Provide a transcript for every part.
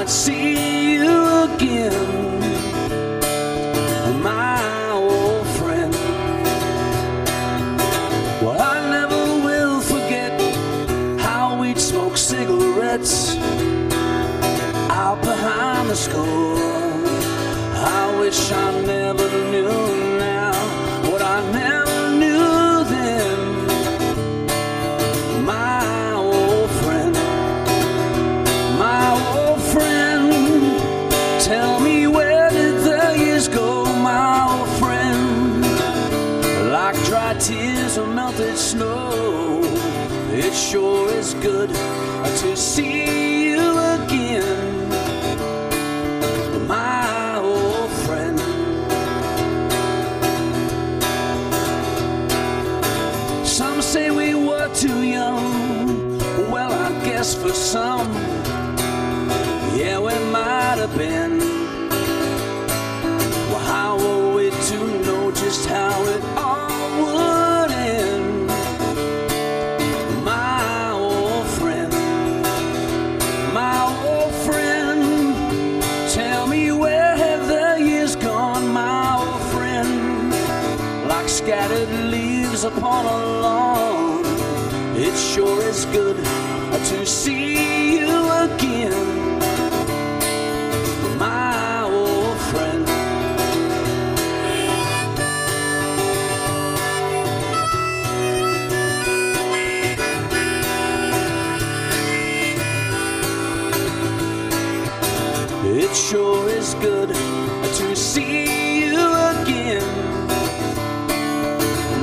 might see you again, my old friend. Well, I never will forget how we'd smoke cigarettes out behind the school. I wish I never knew now what I never knew then, my old friend. My old friend, tell me where did the years go, my old friend? Like dry tears or melted snow, it sure is good to see you again, my old friend. Some say we were too young, well I guess for some, yeah we might have been. Well, how were we to know just how it all would end, my old friend? My old friend, tell me where have the years gone, my old friend? Like scattered leaves upon a lawn, it sure is good to see you again, my old friend. It sure is good to see you again,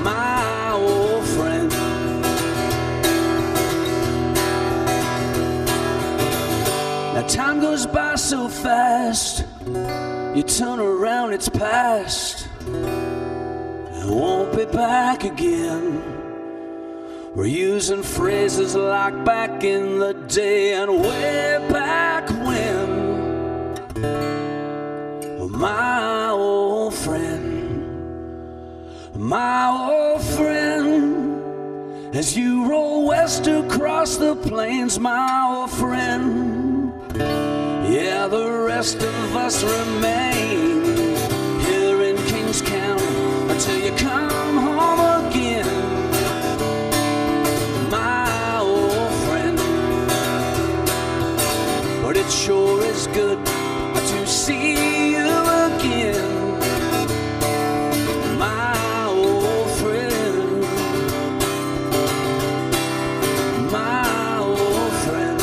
my old friend. Now time goes by so fast, you turn around, it's past, it won't be back again. We're using phrases like back in the day and way back when, my old friend, my old friend. As you roll west across the plains, my old friend, yeah, the rest of us remain here in Kings County until you come home again, my old friend. But it sure is good to see you again, my old friend, my old friend.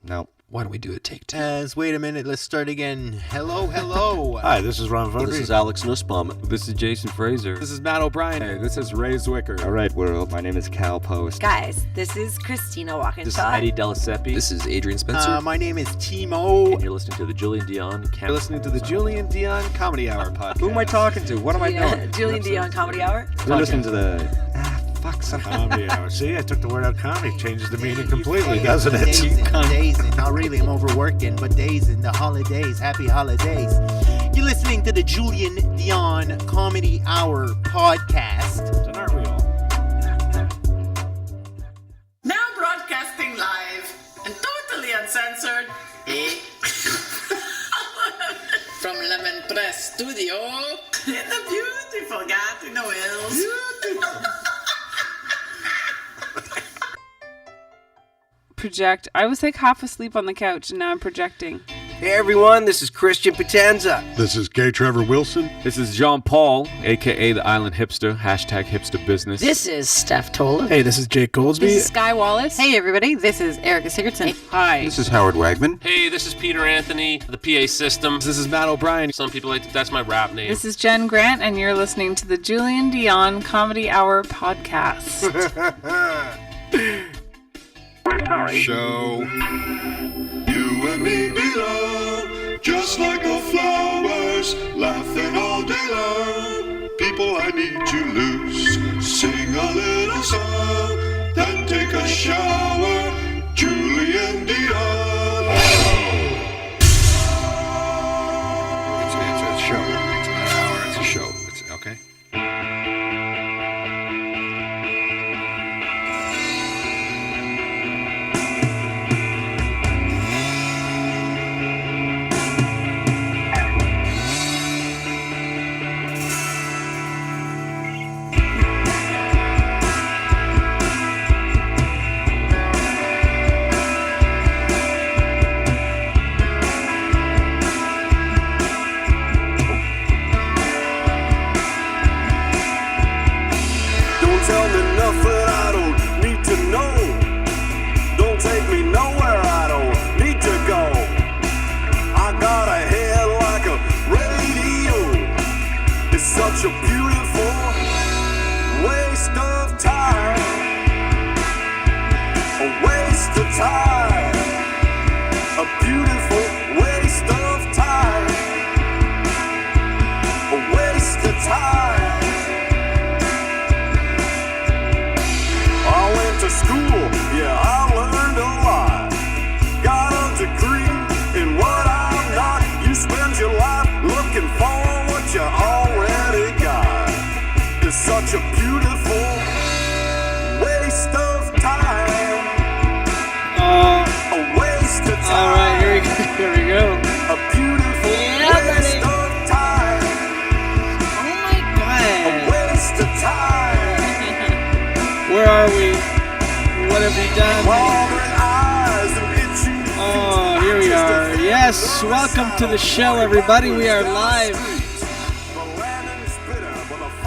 No. Why don't we do a take two? Wait a minute. Let's start again. Hello, hello. Hi, this is Ron Vondry. This is Alex Nussbaum. This is Jason Fraser. This is Matt O'Brien. Hey, this is Ray Zwicker. All right, world. My name is Cal Post. Guys, this is Christina Walkinshaw. This is Heidi Delaseppe. This is Adrian Spencer. My name is Timo. And you're listening to the Julien Dionne You're listening to the Julien Dionne Comedy Hour podcast. Who am I talking to? What am I doing? Julien Dionne Comedy Hour. You're listening to the... Comedy hour. See, I took the word out comedy. Changes the meaning completely, doesn't it? Dazing. Not really, I'm overworking, but dazing. The holidays. Happy holidays. You're listening to the Julien Dionne Comedy Hour podcast. So aren't we all? Now broadcasting live and totally uncensored. From Lemon Press Studio in the beautiful Gatineau Hills. Project. I was like half asleep on the couch and now I'm projecting. Hey everyone, this is Christian Potenza. This is Gay Trevor Wilson. This is John Paul, a.k.a. the Island Hipster, hashtag hipster business. This is Steph Tola. Hey, this is Jake Goldsby. This is Sky Wallace. Hey everybody, this is Erica Sigurdson. Hi. This is Howard Wagman. Hey, this is Peter Anthony, the PA system. This is Matt O'Brien. Some people like that's my rap name. This is Jen Grant and you're listening to the Julien Dionne Comedy Hour podcast. Show. You and me belong, just like the flowers, laughing all day long. trouble, I need you loose. Sing a little song, then take a shower. Julien Dionne. It's a show. It's not an hour. It's a show. It's okay. Tell me nothing I don't need to know. Don't take me nowhere I don't need to go. I got a head like a radio. It's such a beautiful waste of time. A waste of time. A beautiful waste of time. A waste of time. I went to school, yeah, I learned a lot. Got a degree in what I'm not. You spend your life looking for what you already got. It's such a beautiful waste of time. A waste of time. All right, here we go. A beautiful waste of time. Oh my God. A waste of time. Where are we? What have we done? Oh, here we are. Yes, welcome to the show, everybody. We are live.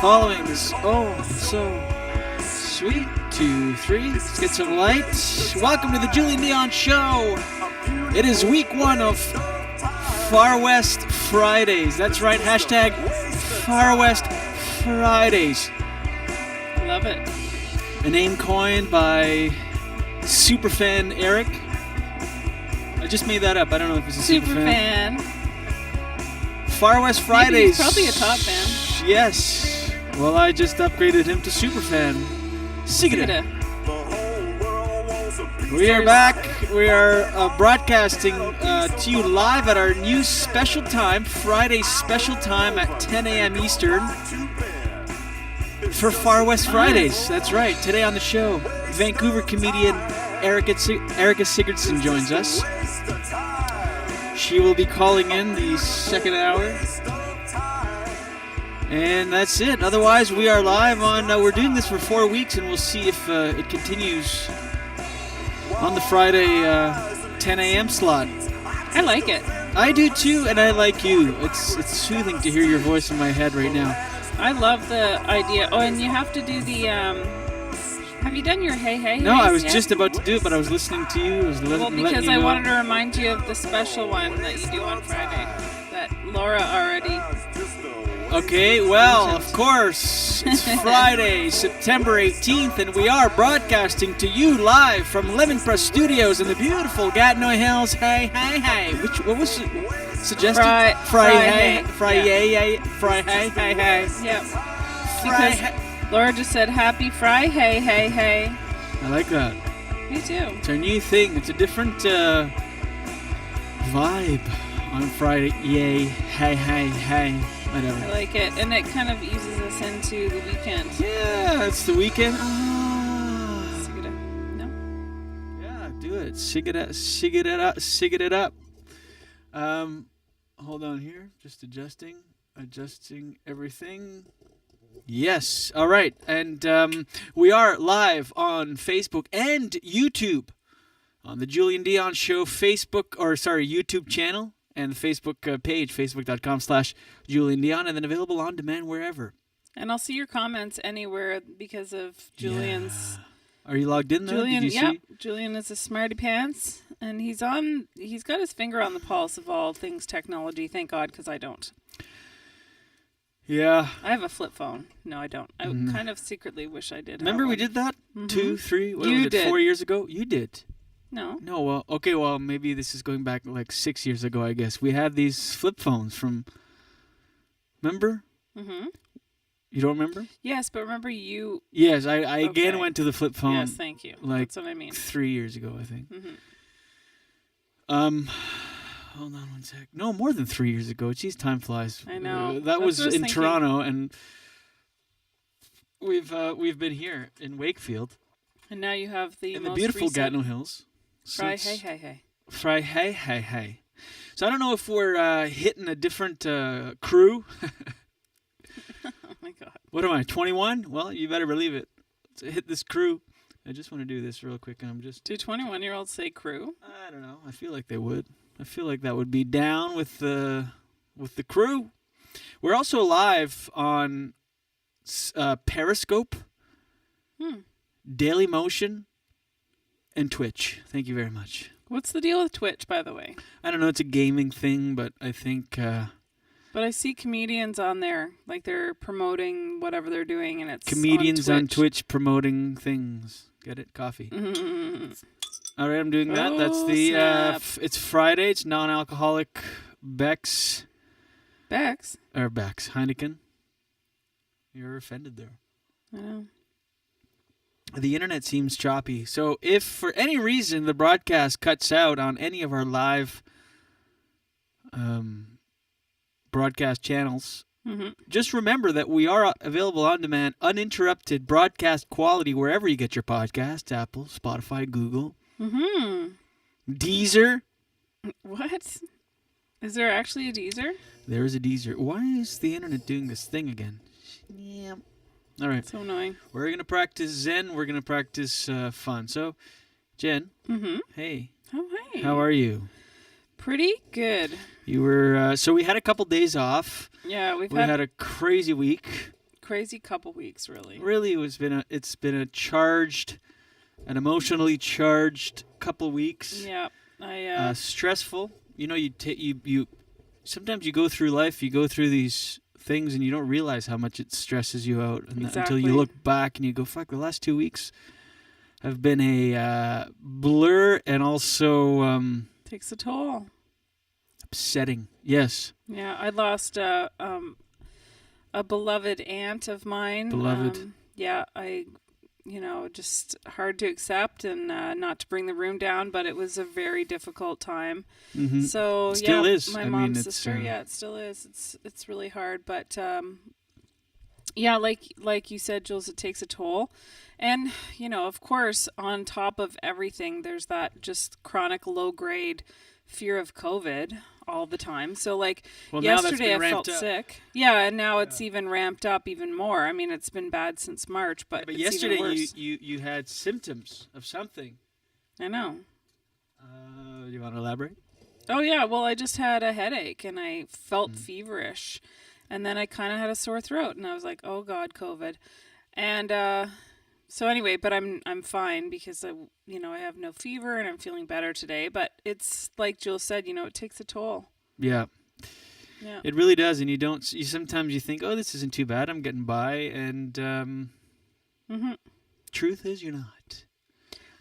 Following this, oh, so sweet. 2, 3. Let's get some light. Welcome to the Julien Dionne Show. It is week 1 of Far West Fridays. That's right. Hashtag Far West Fridays. Love it. A name coined by superfan Eric. I just made that up. I don't know if it's a superfan. Far West Fridays. Maybe he's probably a top fan. Yes. Well, I just upgraded him to superfan. Sigurdson. We are back. We are broadcasting to you live at our new special time, Friday special time at 10 a.m. Eastern. For Far West Fridays, that's right. Today on the show, Vancouver comedian Erica Sigurdson joins us. She will be calling in the second hour. And that's it. Otherwise, we are live on... we're doing this for 4 weeks, and we'll see if it continues on the Friday 10 a.m. slot. I like it. I do too, and I like you. It's soothing to hear your voice in my head right now. I love the idea. Oh, and you have to do the, have you done your hey hey? No, I was just about to do it, but I was listening to you. Because I wanted to remind you of the special one that you do on Friday that Laura already... Okay, well, of course, it's Friday, September 18th, and we are broadcasting to you live from Lemon Press Studios in the beautiful Gatineau Hills. Hey. What was it? Suggested? Friday. Yep. Because Laura just said happy Fry, hey. I like that. Me too. It's our new thing. It's a different vibe on Friday. Yay, hey. Whatever. I like it. And it kind of eases us into the weekend. Yeah, it's the weekend. No? Yeah, do it. Sig it up. Hold on here. Just adjusting everything. Yes. All right. And we are live on Facebook and YouTube on the Julien Dionne Show YouTube channel and the Facebook page, facebook.com/Julien Dionne, and then available on demand wherever. And I'll see your comments anywhere because of Julian's. Yeah. Are you logged in there? Julien, Did you see? Julian is a smarty pants, and he's got his finger on the pulse of all things technology. Thank God, because I don't. Yeah. I have a flip phone. No, I don't. I kind of secretly wish I did. Remember we did that 2, 3, what you was it, did. 4 years ago? You did. No. No, well, okay, well, maybe this is going back like 6 years ago, I guess. We had these flip phones from, remember? Mm-hmm. You don't remember? Yes, but remember you... Yes, I again went to the flip phone. Yes, thank you. Like That's what I mean. 3 years ago, I think. Mm-hmm. Hold on one sec. No, more than 3 years ago. Jeez, time flies. I know. That That's was what I was in thinking. Toronto, and we've been here in Wakefield. And now you have the in the most beautiful recent... Gatineau Hills. Fry, hey. Fry, hey. So I don't know if we're hitting a different crew. Oh my God. What am I, 21? Well, you better believe it. To hit this crew. I just want to do this real quick, and I'm just... Do 21-year-olds say crew? I don't know. I feel like they would. I feel like that would be down with the crew. We're also live on Periscope, Daily Motion, and Twitch. Thank you very much. What's the deal with Twitch, by the way? I don't know. It's a gaming thing, but I think... But I see comedians on there, like they're promoting whatever they're doing, and it's comedians on Twitch promoting things. Get it? Coffee. Mm-hmm. All right, I'm doing that. Oh, That's the... snap. it's Friday. It's non-alcoholic Beck's. Beck's? Or Beck's. Heineken. You're offended there. I know. The internet seems choppy. So if for any reason the broadcast cuts out on any of our live broadcast channels, just remember that we are available on demand, uninterrupted broadcast quality wherever you get your podcasts, Apple, Spotify, Google, Deezer. What? Is there actually a Deezer? There is a Deezer. Why is the internet doing this thing again? Yeah. All right. So annoying. We're going to practice Zen. We're going to practice fun. So, Jen. Hey. Oh, hey. How are you? Pretty good. You were... so we had a couple days off. Yeah, we had a crazy week. Crazy couple weeks, really. Really, it's been a charged, an emotionally charged couple weeks. Yeah. Stressful. You know, you sometimes you go through life, you go through these things and you don't realize how much it stresses you out until you look back and you go, fuck, the last 2 weeks have been a blur and also takes a toll. Upsetting. Yes. Yeah, I lost a beloved aunt of mine. Beloved. Yeah, just hard to accept and not to bring the room down, but it was a very difficult time. So it still is. My mom's sister. Yeah, it still is. It's really hard, but yeah, like you said, Jules, it takes a toll, and of course, on top of everything, there's that just chronic low grade fear of COVID all the time. So yesterday I felt sick. Yeah, and now it's even ramped up even more. I mean, it's been bad since March, but it's yesterday even worse. you had symptoms of something. I know. You want to elaborate? Oh yeah, well I just had a headache and I felt feverish, and then I kind of had a sore throat, and I was like, oh God, COVID, and so anyway, but I'm fine because I have no fever and I'm feeling better today. But it's like Jules said, it takes a toll. Yeah. Yeah. It really does, and you sometimes you think, oh, this isn't too bad, I'm getting by, and truth is you're not.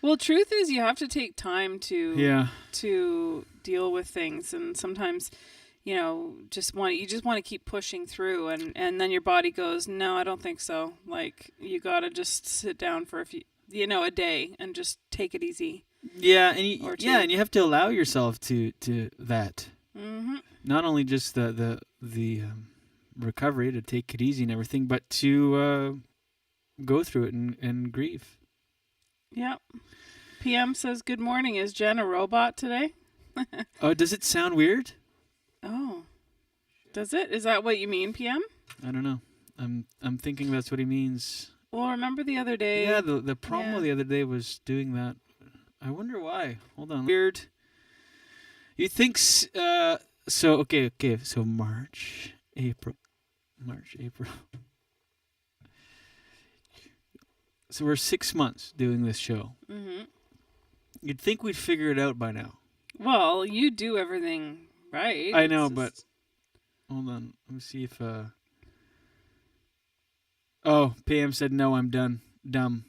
Well, truth is you have to take time to deal with things, and sometimes you just want to keep pushing through, and then your body goes, no, I don't think so. Like, you got to just sit down for a day and just take it easy. Yeah, and you have to allow yourself to that. Not only just the recovery, to take it easy and everything, but to go through it and grieve. Yeah. PM says, good morning. Is Jen a robot today? Oh, does it sound weird? Oh, does it? Is that what you mean, PM? I don't know. I'm thinking that's what he means. Well, remember the other day? Yeah, the promo the other day was doing that. I wonder why. Hold on. Weird. You think so? Okay. So March, April. So we're 6 months doing this show. You'd think we'd figure it out by now. Well, you do everything right. I know, but hold on. Let me see if oh, PM said no, I'm done. Dumb.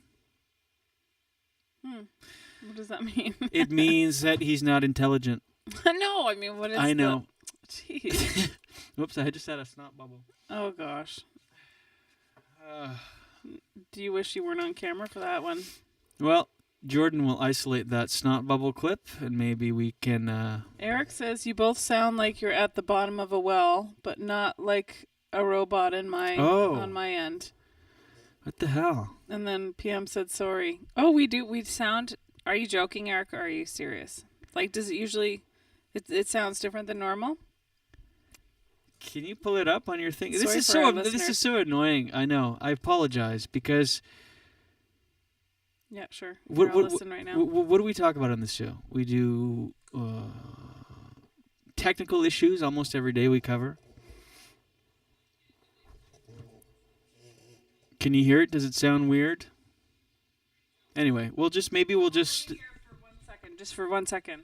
What does that mean? It means that he's not intelligent. No, I mean, what is I know. Jeez. Whoops, I just had a snot bubble. Oh, gosh. Do you wish you weren't on camera for that one? Well, Jordan will isolate that snot bubble clip, and maybe we can... Eric says you both sound like you're at the bottom of a well, but not like a robot on my end. What the hell? And then PM said sorry. Oh, we do. We sound... Are you joking, Eric, or are you serious? Like, does it usually... It sounds different than normal? Can you pull it up on your thing? This is so annoying. I know. I apologize because... Yeah, sure. What listen right now. What do we talk about on this show? We do technical issues almost every day we cover. Can you hear it? Does it sound weird? Anyway, we'll just... Just for 1 second.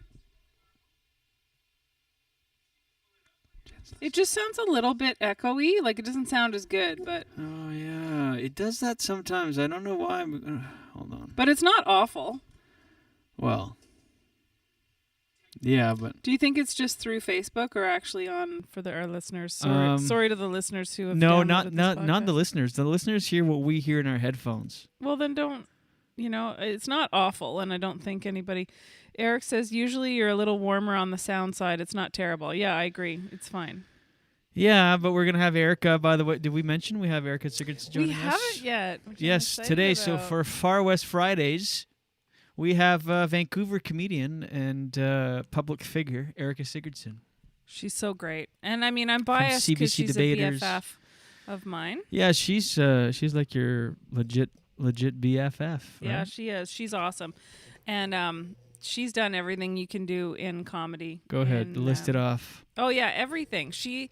It just sounds a little bit echoey. Like, it doesn't sound as good, but... Oh, yeah. It does that sometimes. I don't know why. Hold on. But it's not awful. Well... Yeah, but... Do you think it's just through Facebook or actually on for our listeners? Sorry to the listeners who have No, not the listeners. The listeners hear what we hear in our headphones. Well, then don't... it's not awful, and I don't think anybody... Eric says, usually you're a little warmer on the sound side. It's not terrible. Yeah, I agree. It's fine. Yeah, but we're going to have Erica, by the way. Did we mention we have Erica Sigurdson joining us? We haven't yet. Yes, today. So for Far West Fridays, we have Vancouver comedian and public figure, Erica Sigurdson. She's so great. And I mean, I'm biased because she's debaters. a BFF of mine. Yeah, she's like your legit BFF. Right? Yeah, she is. She's awesome. And she's done everything you can do in comedy. Go ahead, list it off. Oh yeah, everything. She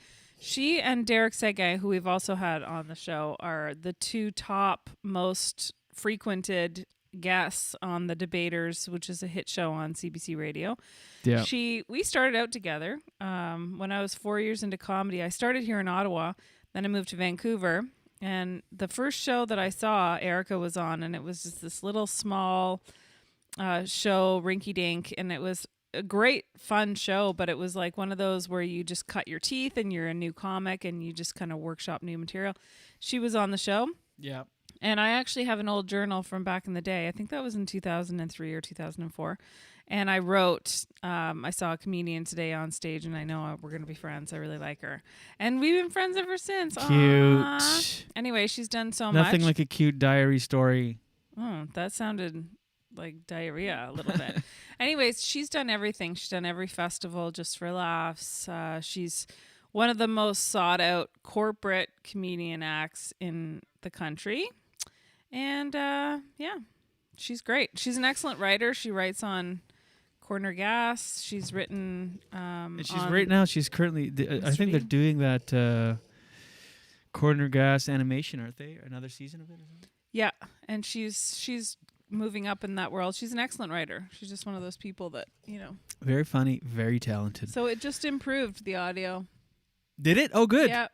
and Derek Segay, who we've also had on the show, are the two top most frequented guests on The Debaters, which is a hit show on CBC Radio. Yeah. We started out together when I was 4 years into comedy. I started here in Ottawa, then I moved to Vancouver, and the first show that I saw, Erica was on, and it was just this little small show, rinky dink, and it was a great fun show, but it was like one of those where you just cut your teeth and you're a new comic and you just kind of workshop new material. She was on the show. Yeah. And I actually have an old journal from back in the day. I think that was in 2003 or 2004. And I wrote, I saw a comedian today on stage and I know we're going to be friends. I really like her. And we've been friends ever since. Cute. Aww. Anyway, she's done so much. Nothing like a cute diary story. Oh, that sounded like diarrhea a little bit. Anyways, she's done everything. She's done every festival just for laughs. She's one of the most sought out corporate comedian acts in the country. And yeah, she's great. She's an excellent writer. She writes on Corner Gas. She's written and she's right now, she's currently, I think they're doing that Corner Gas animation, aren't they? Another season of it? Yeah, and she's moving up in that world. She's an excellent writer. She's just one of those people that, Very funny, very talented. So it just improved the audio. Did it? Oh, good. Yep.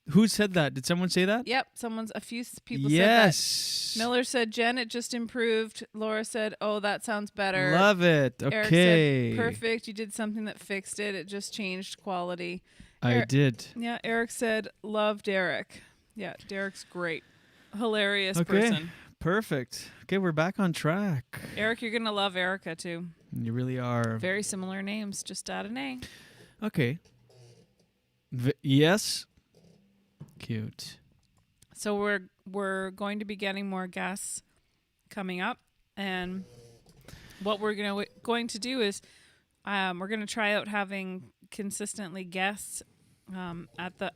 Who said that? Did someone say that? Yep. A few people yes. said that. Miller said, Jen, it just improved. Laura said, oh, that sounds better. Love it. Okay. Eric said, perfect. You did something that fixed it. It just changed quality. I did. Yeah. Eric said, love Derek. Yeah. Derek's great. Hilarious person. Perfect. Okay, we're back on track. Eric, you're going to love Erica, too. You really are. Very similar names. Just add an A. Okay. Yes. Cute. So we're going to be getting more guests coming up, and what we're going to do is we're going to try out having consistently guests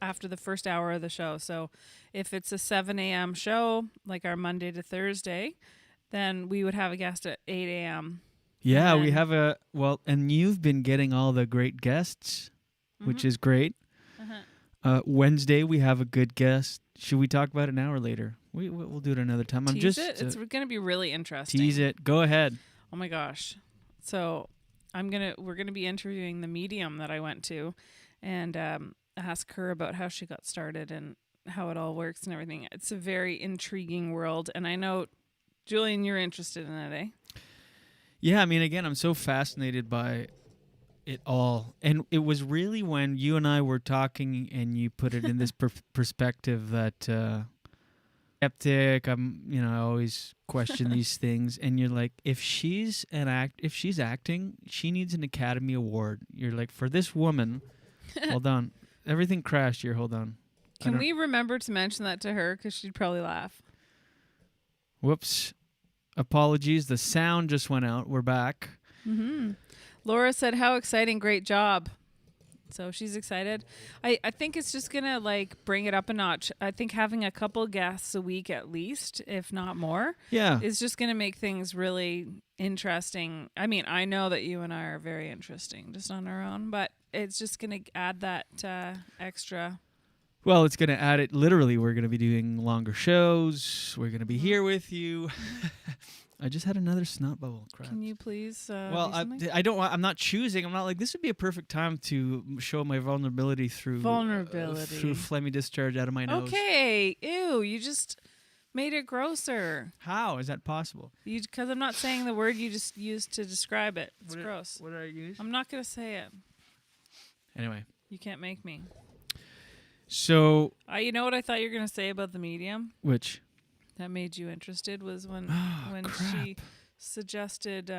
after the first hour of the show. So if it's a 7 a.m. show, like our Monday to Thursday, then we would have a guest at 8 a.m. Yeah, we have and you've been getting all the great guests, which is great. Wednesday, we have a good guest. Should we talk about it now or later? We'll do it another time. It's going to be really interesting. Tease it. Go ahead. Oh my gosh. So we're going to be interviewing the medium that I went to and ask her about how she got started and how it all works and everything. It's a very intriguing world. And I know, Julien, you're interested in it, eh? Yeah, I mean, again, I'm so fascinated by it all. And it was really when you and I were talking and you put it in this perspective that skeptic. I always question these things. And you're like, if she's acting, she needs an Academy Award. You're like, for this woman, hold on. Everything crashed here. Hold on. Can we remember to mention that to her? Because she'd probably laugh. Whoops. Apologies. The sound just went out. We're back. Mm-hmm. Laura said, how exciting. Great job. So she's excited. I think it's just going to bring it up a notch. I think having a couple guests a week at least, if not more, is just going to make things really interesting. I mean, I know that you and I are very interesting just on our own, but it's just going to add that extra. Well, it's going to add it. Literally, we're going to be doing longer shows. We're going to be here with you. I just had another snot bubble. Crap. Can you please? Well, I don't. I'm not choosing. I'm not like this would be a perfect time to show my vulnerability through through phlegmy discharge out of my nose. Okay. Ew. You just made it grosser. How is that possible? Because I'm not saying the word you just used to describe it. It's gross. What did I use? I'm not gonna say it. Anyway. You can't make me. So. You know what I thought you were gonna say about the medium? Which? That made you interested was when crap. she suggested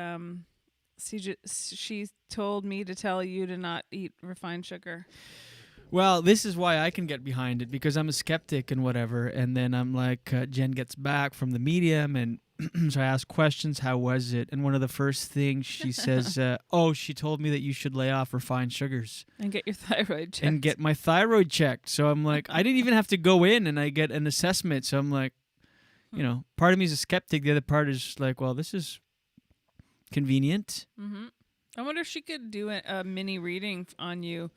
she told me to tell you to not eat refined sugar. Well, this is why I can get behind it, because I'm a skeptic and whatever. And then I'm like, Jen gets back from the medium, and so I ask questions. How was it? And one of the first things she says, she told me that you should lay off refined sugars. And get your thyroid checked. And get my thyroid checked. So I'm like, I didn't even have to go in, and I get an assessment. So I'm like, part of me is a skeptic. The other part is like, well, this is convenient. Mm-hmm. I wonder if she could do a mini reading on you.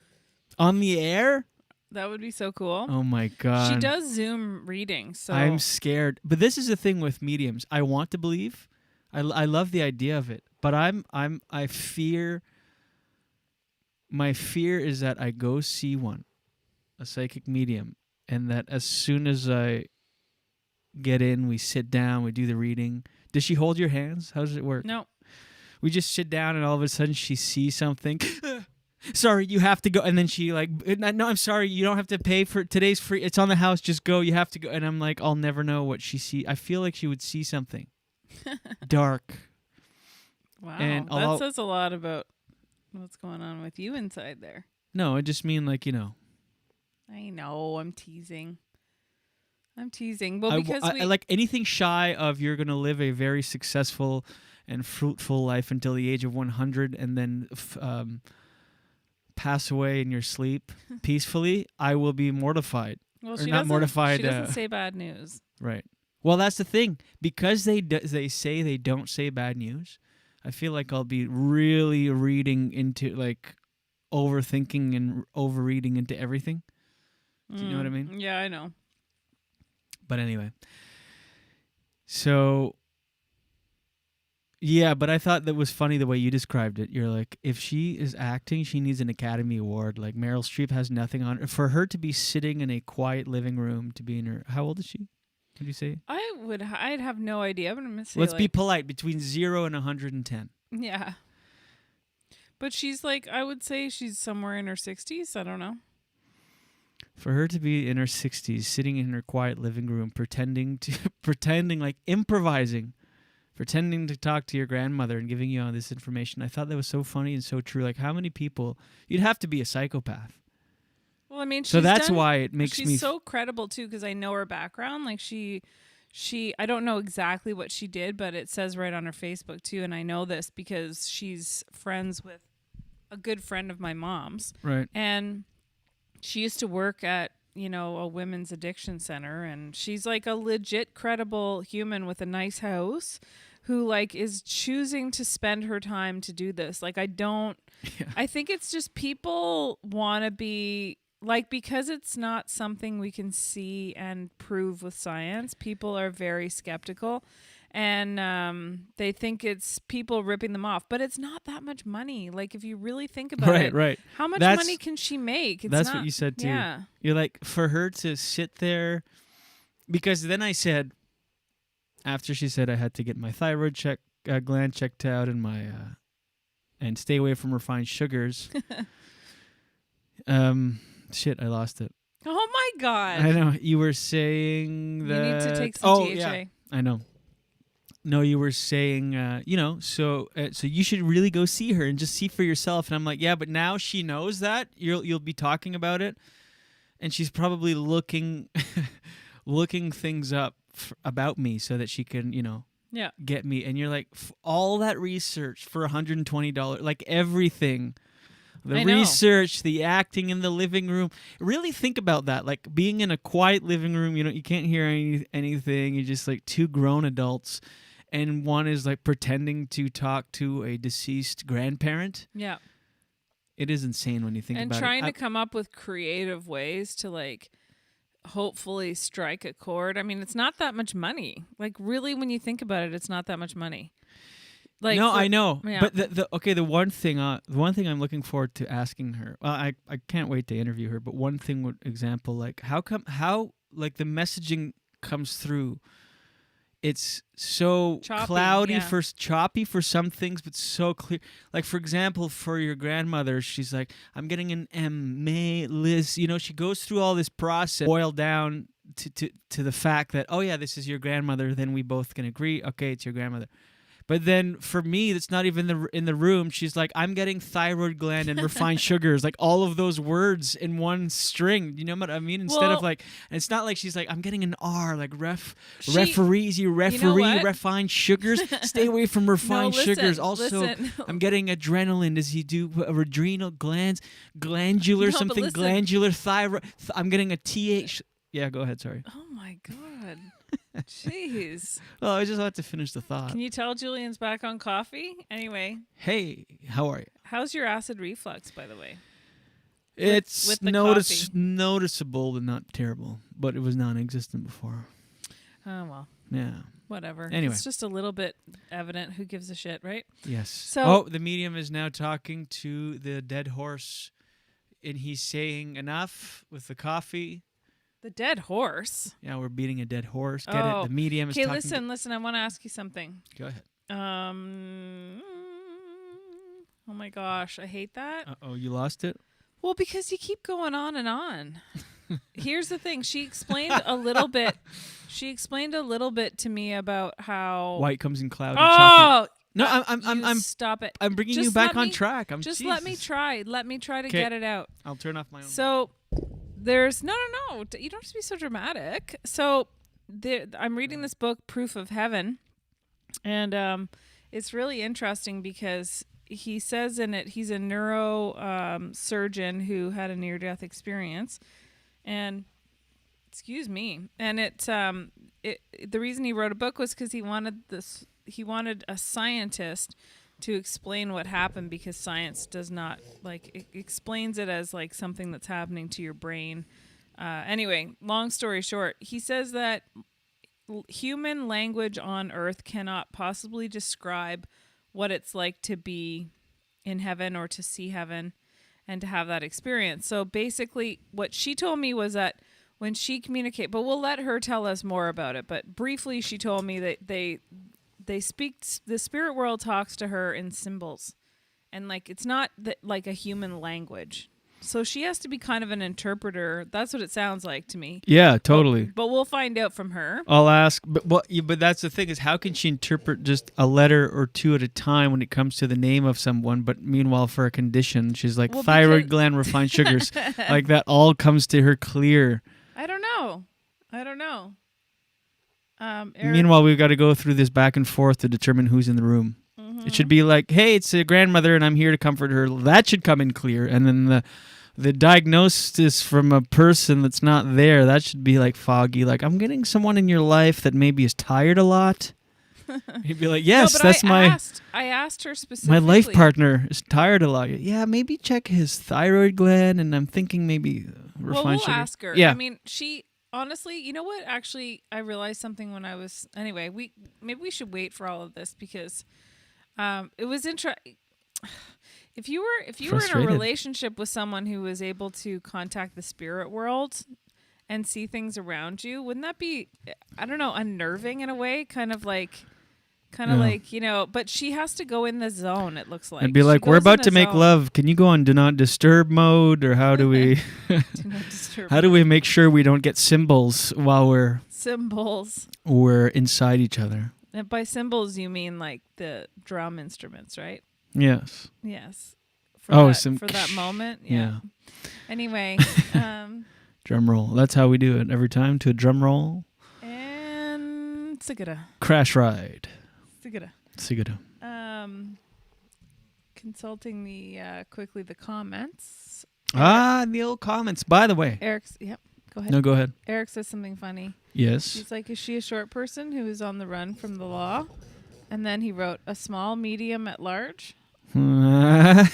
On the air? That would be so cool. Oh, my God. She does Zoom readings. So I'm scared. But this is the thing with mediums. I want to believe. I love the idea of it. But I fear. My fear is that I go see a psychic medium, and that as soon as I get in, we sit down, we do the reading. Does she hold your hands? How does it work? No. We just sit down, and all of a sudden she sees something. Sorry, you have to go. And then she no, I'm sorry, you don't have to pay for today's free. It's on the house. Just go. You have to go. And I'm like, I'll never know what she sees. I feel like she would see something dark. Wow. And that says a lot about what's going on with you inside there. No, I just mean I know. I'm teasing. Well, because I like anything shy of you're going to live a very successful and fruitful life until the age of 100 and then pass away in your sleep peacefully, I will be mortified. Well, she doesn't say bad news. Right. Well, that's the thing. Because they say they don't say bad news, I feel like I'll be really reading into, overthinking and overreading into everything. Do you know what I mean? Yeah, I know. But anyway. So, yeah, but I thought that was funny the way you described it. You're like, if she is acting, she needs an Academy Award. Like Meryl Streep has nothing on her. For her to be sitting in a quiet living room, to be in her... How old is she? What did you say? I'd have no idea, but I'm going to say Let's be polite. Between 0 and 110. Yeah. But she's I would say she's somewhere in her 60s. I don't know. For her to be in her 60s, sitting in her quiet living room, pretending, improvising, pretending to talk to your grandmother and giving you all this information, I thought that was so funny and so true. Like, how many people... You'd have to be a psychopath. Well, I mean, so that's why it makes me... She's so credible, too, because I know her background. Like, she... I don't know exactly what she did, but it says right on her Facebook, too, and I know this because she's friends with a good friend of my mom's. Right. And... she used to work at, a women's addiction center, and she's a legit credible human with a nice house who is choosing to spend her time to do this. I think it's just people want to be because it's not something we can see and prove with science. People are very skeptical. And they think it's people ripping them off. But it's not that much money. If you really think about it. Right. How much money can she make? That's what you said, too. Yeah. You're like, for her to sit there... Because then I said, after she said I had to get my thyroid gland checked out and my... and stay away from refined sugars. Shit, I lost it. Oh my God. I know. You were saying that... You need to take some THA. Yeah, I know. No, you were saying, so you should really go see her and just see for yourself. And I'm like, yeah, but now she knows that. You'll be talking about it. And she's probably looking things up about me so that she can, get me. And you're like, all that research for $120, like everything. The research, the acting in the living room. Really think about that. Like being in a quiet living room, you can't hear anything. You're just like two grown adults. And one is like pretending to talk to a deceased grandparent. Yeah. It is insane when you think about it. And trying to come up with creative ways to like hopefully strike a chord. I mean, it's not that much money. Like really, when you think about it, it's not that much money. Like no, I know. Yeah. But the one thing I'm looking forward to asking her. Well, I can't wait to interview her. But one thing, example, like how like the messaging comes through. It's so choppy for some things, but so clear. Like, for example, for your grandmother, she's like, I'm getting an M, May, Liz. She goes through all this process, boil down to the fact that, oh, yeah, this is your grandmother. Then we both can agree, okay, it's your grandmother. But then for me, that's not even in the room. She's like, I'm getting thyroid gland and refined sugars, like all of those words in one string. You know what I mean? Instead of like, and it's not like she's like, I'm getting an R, like referees, refined sugars. Stay away from refined sugars. Also, I'm getting adrenaline. Does he do adrenal glands, glandular something, glandular thyroid? I'm getting a TH. Yeah, go ahead. Sorry. Oh my God. Jeez. Well, I just had to finish the thought. Can you tell Julian's back on coffee? Anyway. Hey, how are you? How's your acid reflux, by the way? It's noticeable but not terrible, but it was non-existent before. Oh, well. Yeah. Whatever. Anyway. It's just a little bit evident. Who gives a shit, right? Yes. So, the medium is now talking to the dead horse, and he's saying enough with the coffee. The dead horse? Yeah, we're beating a dead horse. Get it? The medium is talking. Okay, listen. I want to ask you something. Go ahead. Oh my gosh, I hate that. Uh-oh, you lost it? Well, because you keep going on and on. Here's the thing. She explained a little bit. She explained a little bit to me about how white comes in clouds. Oh, no! I'm stop it. I'm bringing you back on track. Let me try. Let me try to get it out. I'll turn off my own. So there's no. You don't have to be so dramatic. So I'm reading this book, Proof of Heaven, and it's really interesting because he says in it he's a neuro surgeon who had a near-death experience, and excuse me, and the reason he wrote a book was because he wanted a scientist to explain what happened, because science does not it explains it as like something that's happening to your brain. Anyway, long story short, he says that human language on Earth cannot possibly describe what it's like to be in heaven or to see heaven and to have that experience. So basically what she told me was that when she communicates, but we'll let her tell us more about it, but briefly she told me that they speak, the spirit world talks to her in symbols, and it's not like a human language. So she has to be kind of an interpreter. That's what it sounds like to me. Yeah, totally. But we'll find out from her. I'll ask. But that's the thing, is how can she interpret just a letter or two at a time when it comes to the name of someone? But meanwhile, for a condition, she's like, thyroid gland, refined sugars. Like that all comes to her clear. I don't know. Meanwhile, we've got to go through this back and forth to determine who's in the room. Mm-hmm. It should be like, hey, it's a grandmother and I'm here to comfort her. That should come in clear. And then the diagnosis from a person that's not there, that should be like foggy. Like, I'm getting someone in your life that maybe is tired a lot. He'd be like, yes, I asked her specifically. My life partner is tired a lot. Yeah, maybe check his thyroid gland, and I'm thinking maybe refined sugar. We'll ask her. Yeah. I mean, she... Honestly, you know what? Actually, I realized something when I was... Anyway, maybe we should wait for all of this, because it was interesting. If you were in a relationship with someone who was able to contact the spirit world and see things around you, wouldn't that be, I don't know, unnerving in a way? Kind of Kind of like, but she has to go in the zone, it looks like. It'd be like, we're about to make love. Can you go on do not disturb mode? Or how do we how do we make sure we don't get cymbals while we're inside each other? And by cymbals, you mean like the drum instruments, right? Yes. Yes. For that moment. Yeah. Anyway. Drum roll. That's how we do it every time, to a drum roll. And Sigurdson. Crash ride. Sigurdson. Consulting quickly the comments. The old comments. By the way. Eric's, go ahead. No, go ahead. Eric says something funny. Yes. He's like, is she a short person who is on the run from the law? And then he wrote, a small, medium, at large. It's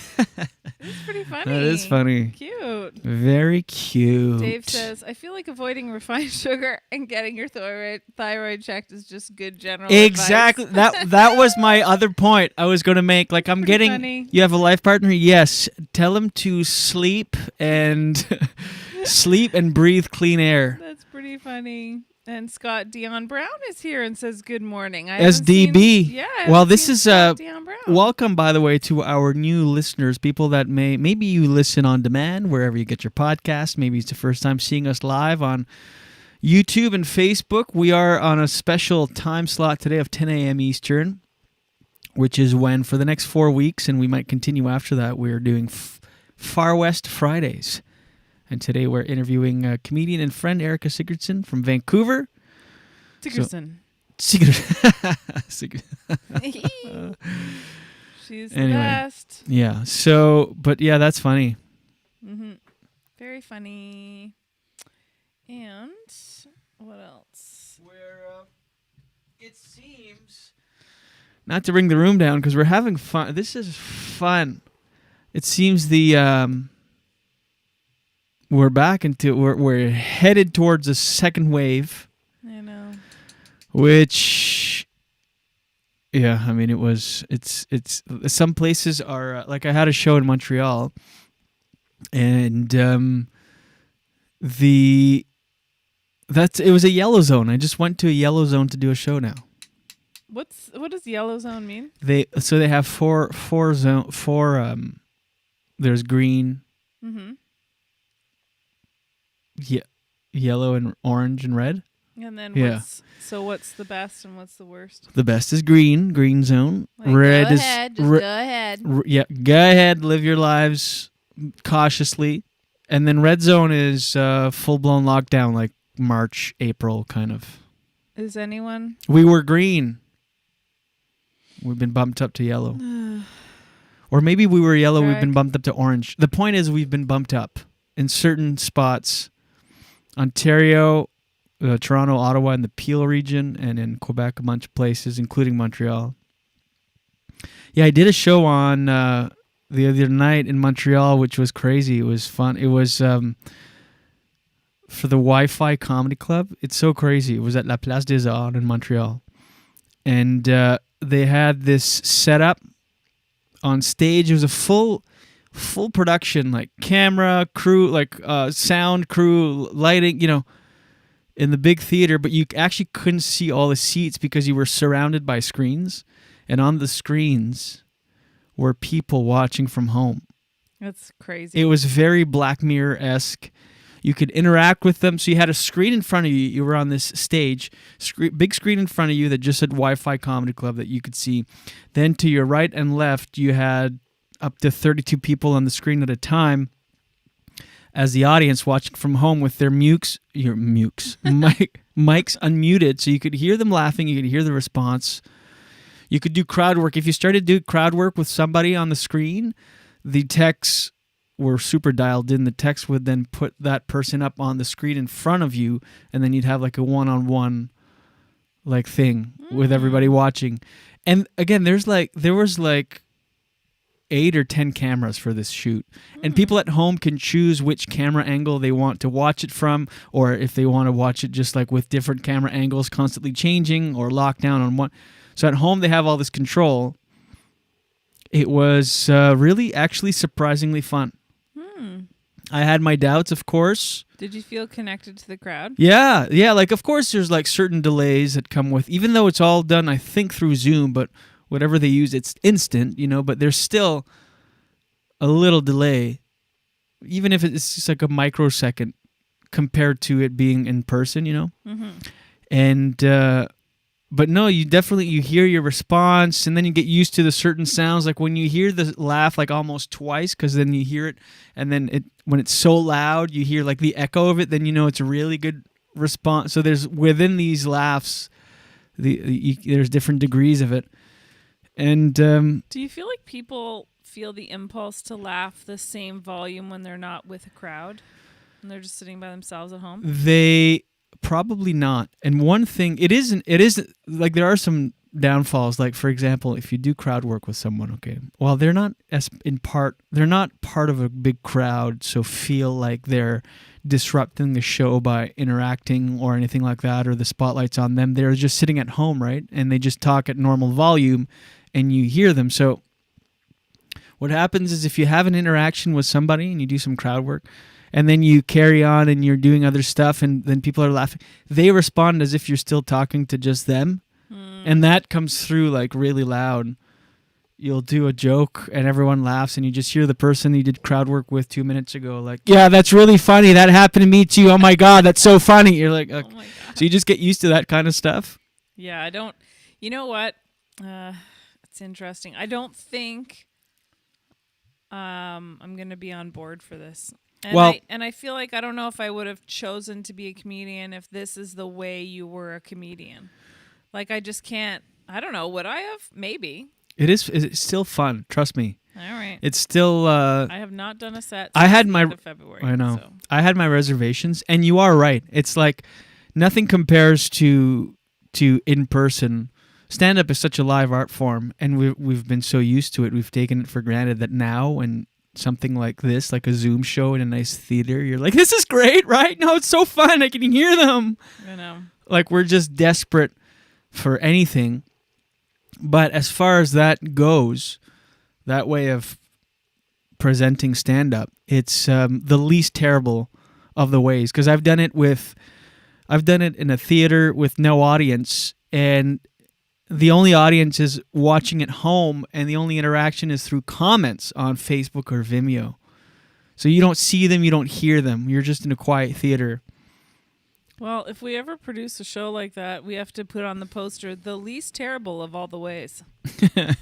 pretty funny. That is funny. Cute. Very cute. Dave says, I feel like avoiding refined sugar and getting your thyroid checked is just good general Exactly. advice. That was my other point I was going to make. Like, I'm getting, funny. You have a life partner? Yes. Tell him to sleep and breathe clean air. That's pretty funny. And Scott Dion Brown is here and says good morning. SDB. Well, this is Dion Brown. welcome, by the way, to our new listeners, people that maybe you listen on demand wherever you get your podcast. Maybe it's the first time seeing us live on YouTube and Facebook. We are on a special time slot today of 10 a.m. Eastern, which is when for the next 4 weeks, and we might continue after that, we're doing Far West Fridays. And today we're interviewing comedian and friend Erica Sigurdson from Vancouver. Sigurdson. Sigurdson. She's the best. Yeah. But yeah, that's funny. Mm-hmm. Very funny. And what else? It seems... Not to bring the room down, because we're having fun. This is fun. It seems we're headed towards a second wave. I know. Which, I mean, it's some places are, like I had a show in Montreal, and it was a yellow zone. I just went to a yellow zone to do a show now. What does yellow zone mean? They have four there's green. Mm-hmm. Yeah, yellow and orange and red. And then what's the best and what's the worst? The best is green zone. Like, red go is ahead, just go ahead. Go ahead, live your lives cautiously. And then red zone is full blown lockdown, like March, April kind of. Is anyone? We were green. We've been bumped up to yellow. Or maybe we were yellow, we've been bumped up to orange. The point is we've been bumped up in certain spots. Ontario, Toronto, Ottawa, and the Peel region, and in Quebec, a bunch of places, including Montreal. Yeah, I did a show on the other night in Montreal, which was crazy. It was fun. It was for the Wi-Fi Comedy Club. It's so crazy. It was at La Place des Arts in Montreal. And they had this setup on stage. It was a full production, like camera crew, like sound crew, lighting, in the big theater, but you actually couldn't see all the seats because you were surrounded by screens, and on the screens were people watching from home. That's crazy. It was very Black Mirror-esque. You could interact with them. So you had a screen in front of you. You were on this stage, big screen in front of you that just said Wi-Fi Comedy Club that you could see. Then to your right and left, you had up to 32 people on the screen at a time as the audience watching from home with their mics unmuted, so you could hear them laughing, you could hear the response. You could do crowd work. If you started to do crowd work with somebody on the screen, the techs were super dialed in. The techs would then put that person up on the screen in front of you, and then you'd have like a one-on-one like thing with everybody watching. And again, there was 8 or 10 cameras for this shoot. And people at home can choose which camera angle they want to watch it from, or if they want to watch it just like with different camera angles constantly changing or locked down on one. So at home they have all this control. It was really actually surprisingly fun. I had my doubts, of course. Did you feel connected to the crowd? Yeah. Like, of course, there's like certain delays that come with, even though it's all done, I think, through Zoom, but whatever they use, it's instant, but there's still a little delay, even if it's just like a microsecond compared to it being in person, Mm-hmm. And, but no, you hear your response, and then you get used to the certain sounds. Like when you hear the laugh like almost twice, because then you hear it, and then when it's so loud, you hear like the echo of it. Then it's a really good response. So there's within these laughs, there's different degrees of it. And do you feel like people feel the impulse to laugh the same volume when they're not with a crowd, and they're just sitting by themselves at home? They probably not. And one thing, it isn't like there are some downfalls. Like, for example, if you do crowd work with someone, okay, well, they're not part of a big crowd, so feel like they're disrupting the show by interacting or anything like that, or the spotlight's on them. They're just sitting at home, right? And they just talk at normal volume and you hear them. So what happens is if you have an interaction with somebody and you do some crowd work, and then you carry on and you're doing other stuff, and then people are laughing, they respond as if you're still talking to just them. And that comes through like really loud. You'll do a joke and everyone laughs, and you just hear the person you did crowd work with 2 minutes ago like, yeah, that's really funny. That happened to me too. Oh my God, that's so funny. You're like, okay. Oh my God. So you just get used to that kind of stuff. Yeah, I don't. You know what? It's interesting. I don't think I'm going to be on board for this. And I feel like I don't know if I would have chosen to be a comedian if this is the way you were a comedian. Like, I just can't. I don't know. Would I have? Maybe. It's still fun. Trust me. All right. It's still. I have not done a set. I had my. February, I know. So. I had my reservations, and you are right. It's like nothing compares to in person. Stand up is such a live art form, and we've been so used to it. We've taken it for granted that now when something like this, like a Zoom show in a nice theater, you're like, this is great, right? No, it's so fun. I can hear them. I know. Like, we're just desperate for anything. But as far as that goes, that way of presenting stand-up, it's the least terrible of the ways. Because I've done it in a theater with no audience, and the only audience is watching at home, and the only interaction is through comments on Facebook or Vimeo. So you don't see them, you don't hear them. You're just in a quiet theater. Well, if we ever produce a show like that, we have to put on the poster, the least terrible of all the ways. It'll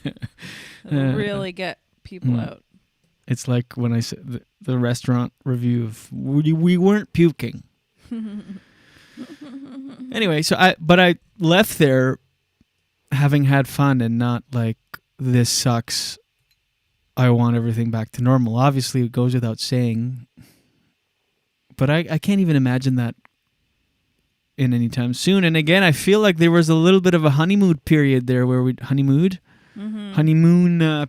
really get people out. It's like when I said the restaurant review of we weren't puking. Anyway, so I left there having had fun and not like, this sucks. I want everything back to normal. Obviously, it goes without saying. But I can't even imagine that in any time soon. And again, I feel like there was a little bit of a honeymoon period there where honeymoon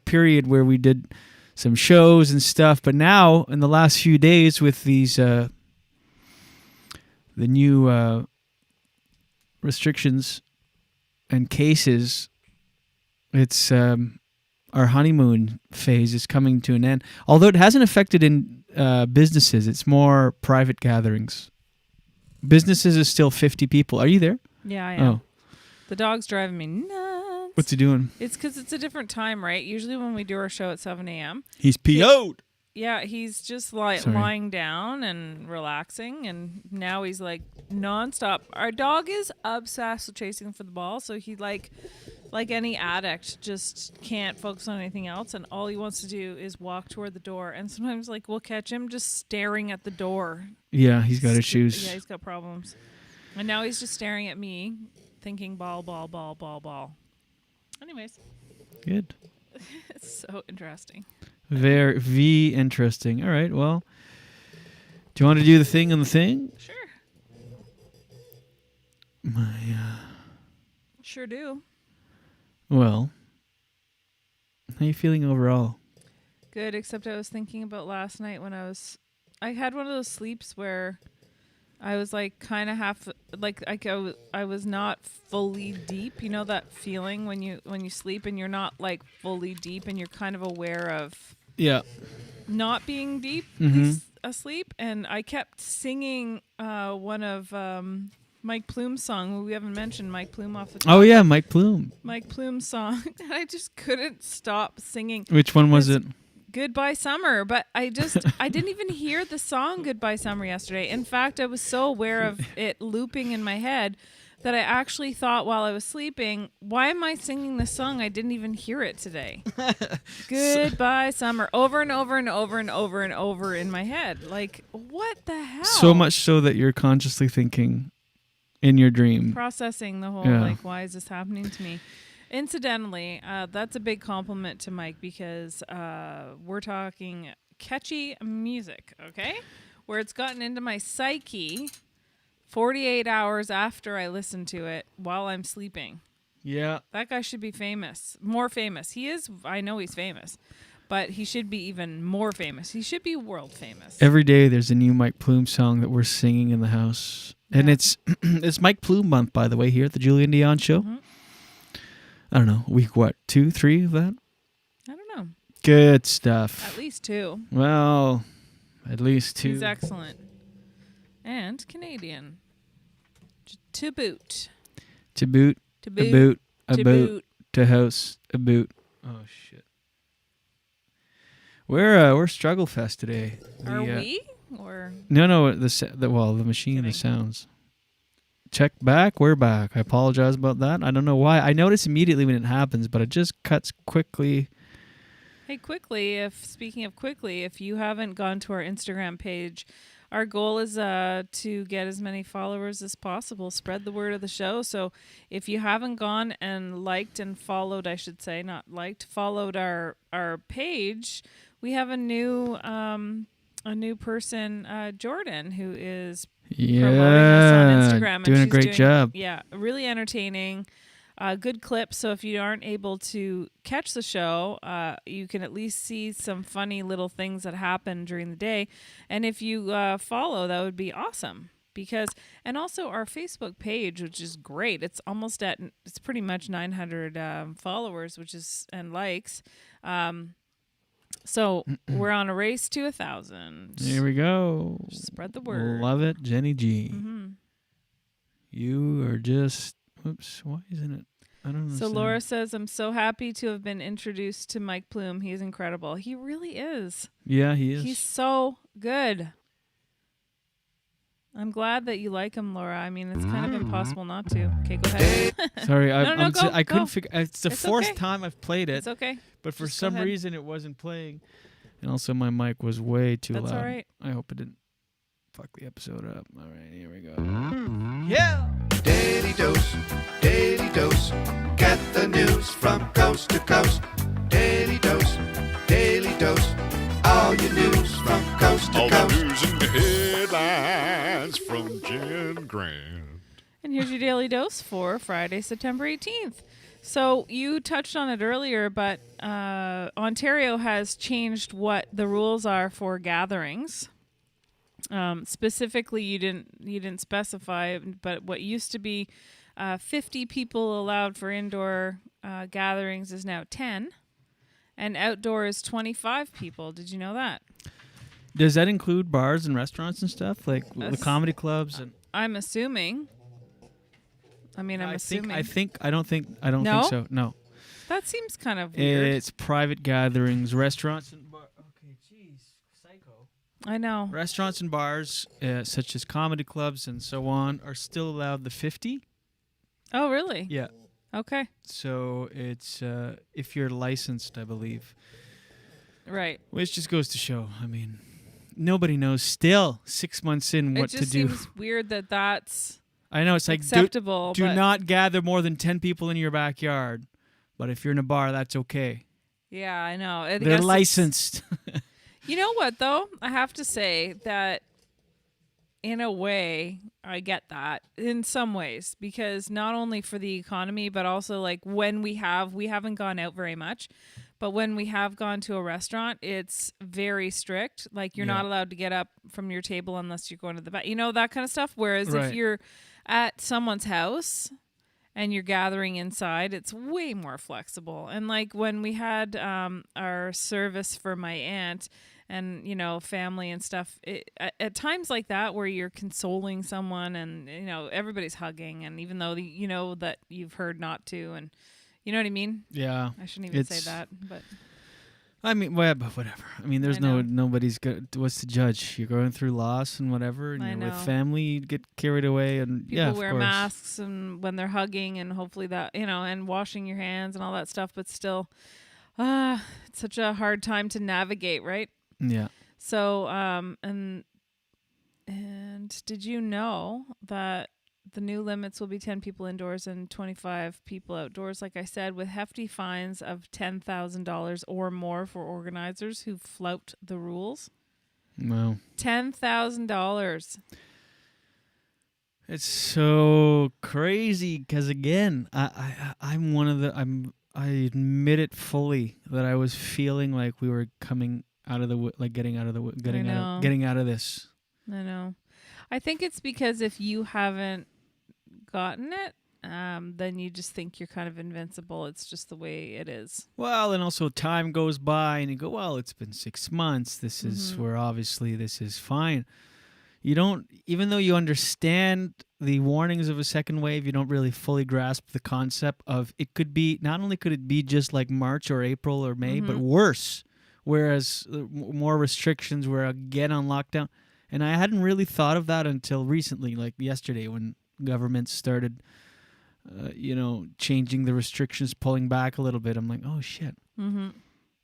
period where we did some shows and stuff. But now, in the last few days with these the new restrictions and cases, it's our honeymoon phase is coming to an end. Although it hasn't affected in businesses, it's more private gatherings. Businesses is still 50 people. Are you there? Yeah, I am. Oh. The dog's driving me nuts. What's he doing? It's because it's a different time, right? Usually when we do our show at 7 a.m. He's PO'd. Yeah, he's just lying down and relaxing, and now he's like nonstop. Our dog is obsessed with chasing for the ball, so he like any addict just can't focus on anything else, and all he wants to do is walk toward the door. And sometimes like we'll catch him just staring at the door. Yeah, he's got issues. Yeah, he's got problems. And now he's just staring at me, thinking ball. Anyways. Good. It's so interesting. Very interesting. All right, well, do you want to do the thing on the thing? Sure. Sure do. Well, how are you feeling overall? Good, except I was thinking about last night when I had one of those sleeps where I was like kind of half, like I was not fully deep. You know that feeling when you sleep and you're not like fully deep and you're kind of aware of not being deep. Mm-hmm. asleep, and I kept singing one of Mike Plume's song. We haven't mentioned Mike Plume off the top. Oh yeah, Mike Plume. Mike Plume's song. And I just couldn't stop singing. Which one was it? Goodbye Summer. But I didn't even hear the song Goodbye Summer yesterday. In fact, I was so aware of it looping in my head that I actually thought while I was sleeping, why am I singing this song? I didn't even hear it today. Goodbye Summer. Over and over and over and over and over in my head. Like, what the hell? So much so that you're consciously thinking in your dream. Processing the whole, like, why is this happening to me? Incidentally, that's a big compliment to Mike because we're talking catchy music, okay? Where it's gotten into my psyche 48 hours after I listen to it while I'm sleeping. Yeah. That guy should be famous. More famous. He is. I know he's famous. But he should be even more famous. He should be world famous. Every day there's a new Mike Plume song that we're singing in the house. And it's Mike Plume month, by the way, here at the Julien Dionne Show. Mm-hmm. I don't know, week 2, 3 of that? I don't know. Good stuff. At least 2. Well, at least 2. He's excellent. And Canadian. To boot. To boot. To boot. A boot. A to boot. boot. To house. A boot. Oh, shit. We're Struggle Fest today. Are we? Or No, the machine, the sounds. Check back. We're back. I apologize about that. I don't know why. I notice immediately when it happens, but it just cuts quickly. Hey, speaking of quickly, if you haven't gone to our Instagram page, our goal is to get as many followers as possible. Spread the word of the show. So if you haven't gone and liked and followed, I should say, not liked, followed our page, we have a new person, Jordan, who is promoting us on Instagram. Doing a great job. Yeah, really entertaining. Good clips. So if you aren't able to catch the show, you can at least see some funny little things that happen during the day. And if you follow, that would be awesome. And also our Facebook page, which is great. It's pretty much 900 followers, and likes. So we're on a race to 1,000. Here we go. Spread the word. Love it, Jenny G. Mm-hmm. You are just... Oops, why isn't it? I don't know. So Laura says, I'm so happy to have been introduced to Mike Plume. He's incredible. He really is. Yeah, he is. He's so good. I'm glad that you like him, Laura. I mean, it's kind of impossible not to. Okay, go ahead. Sorry, go, I couldn't figure. It's the fourth okay. time I've played it. It's okay. But for Just some reason, it wasn't playing. And also, my mic was way too loud. That's all right. I hope it didn't fuck the episode up. All right, here we go. Yeah! Daily dose, get the news from coast to coast. Daily dose, all your news from coast to coast. All the news and the headlines from Jen Grant. And here's your daily dose for Friday, September 18th. So you touched on it earlier, but Ontario has changed what the rules are for gatherings. Specifically, you didn't specify, but what used to be 50 people allowed for indoor gatherings is now 10, and outdoor is 25 people. Did you know that? Does that include bars and restaurants and stuff, like the comedy clubs? And I'm assuming. I'm assuming. I don't think so. No. That seems kind of weird. It's private gatherings, restaurants and bars. Okay, jeez, psycho. I know. Restaurants and bars, such as comedy clubs and so on, are still allowed the 50. Oh, really? Yeah. Okay. So it's if you're licensed, I believe. Right. Which just goes to show. I mean, nobody knows still 6 months in what to do. It just seems weird that that's. I know, it's like acceptable. Do not gather more than 10 people in your backyard. But if you're in a bar, that's okay. Yeah, I know. They're licensed. You know what, though? I have to say that in a way, I get that in some ways, because not only for the economy, but also like when we haven't gone out very much, but when we have gone to a restaurant, it's very strict. Like you're not allowed to get up from your table unless you're going to the back, that kind of stuff. Whereas if you're at someone's house and you're gathering inside, it's way more flexible. And like when we had our service for my aunt, and family and stuff. At times like that where you're consoling someone and everybody's hugging, and even though that you've heard not to, and you know what I mean? Yeah. I shouldn't even say that, but I mean, but whatever. I mean, there's nobody's what's to judge. You're going through loss and whatever, and you're with family, you get carried away, and people wear masks and when they're hugging, and hopefully that and washing your hands and all that stuff. But still, it's such a hard time to navigate, right? Yeah. So, and did you know that the new limits will be 10 people indoors and 25 people outdoors, like I said, with hefty fines of $10,000 or more for organizers who flout the rules? Wow. $10,000. It's so crazy because, again, I'm one of the... I admit it fully that I was feeling like we were coming out of the getting out of this. I know. I think it's because if you haven't gotten it, then you just think you're kind of invincible. It's just the way it is. Well, and also time goes by and you go, well, it's been 6 months. This is where obviously this is fine. You don't, even though you understand the warnings of a second wave, you don't really fully grasp the concept of it could be, not only could it be just like March or April or May, but worse. Whereas more restrictions were again on lockdown. And I hadn't really thought of that until recently, like yesterday when governments started, changing the restrictions, pulling back a little bit. I'm like, oh, shit. Mm-hmm.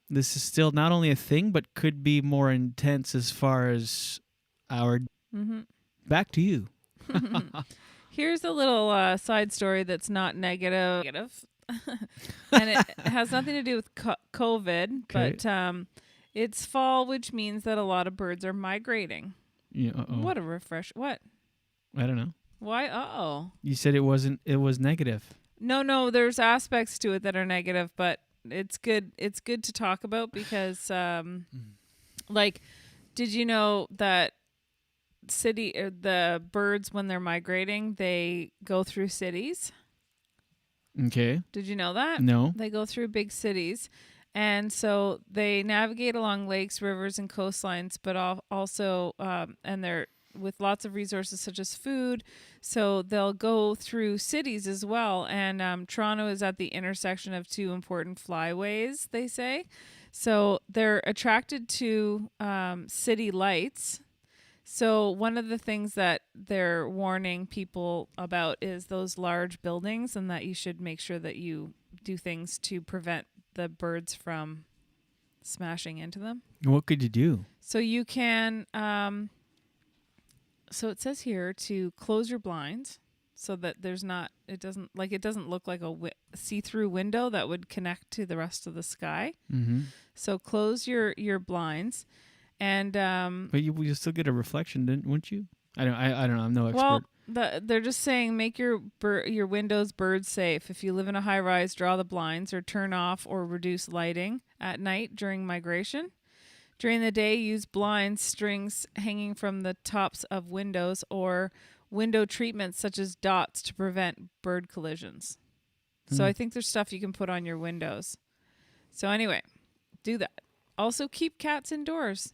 This is still not only a thing, but could be more intense as far as our... Mm-hmm. Back to you. Here's a little side story that's not negative. And it has nothing to do with COVID, but it's fall, which means that a lot of birds are migrating. Yeah. What a refresh. What? I don't know. Why? Uh-oh. You said it was negative. No, there's aspects to it that are negative, but it's good. It's good to talk about because, did you know that the birds, when they're migrating, they go through cities? Okay. Did you know that? No. They go through big cities. And so they navigate along lakes, rivers, and coastlines, but also, and they're with lots of resources such as food. So they'll go through cities as well. And Toronto is at the intersection of two important flyways, they say. So they're attracted to city lights. So one of the things that they're warning people about is those large buildings, and that you should make sure that you do things to prevent the birds from smashing into them. What could you do? So you can, so it says here to close your blinds so that it doesn't look like a see-through window that would connect to the rest of the sky. Mm-hmm. So close your blinds. And but you still get a reflection, wouldn't you? I don't know. I'm no expert. Well, they're just saying make your windows bird safe. If you live in a high rise, draw the blinds or turn off or reduce lighting at night during migration. During the day, use blinds, strings hanging from the tops of windows, or window treatments such as dots to prevent bird collisions. So I think there's stuff you can put on your windows. So anyway, do that. Also, keep cats indoors.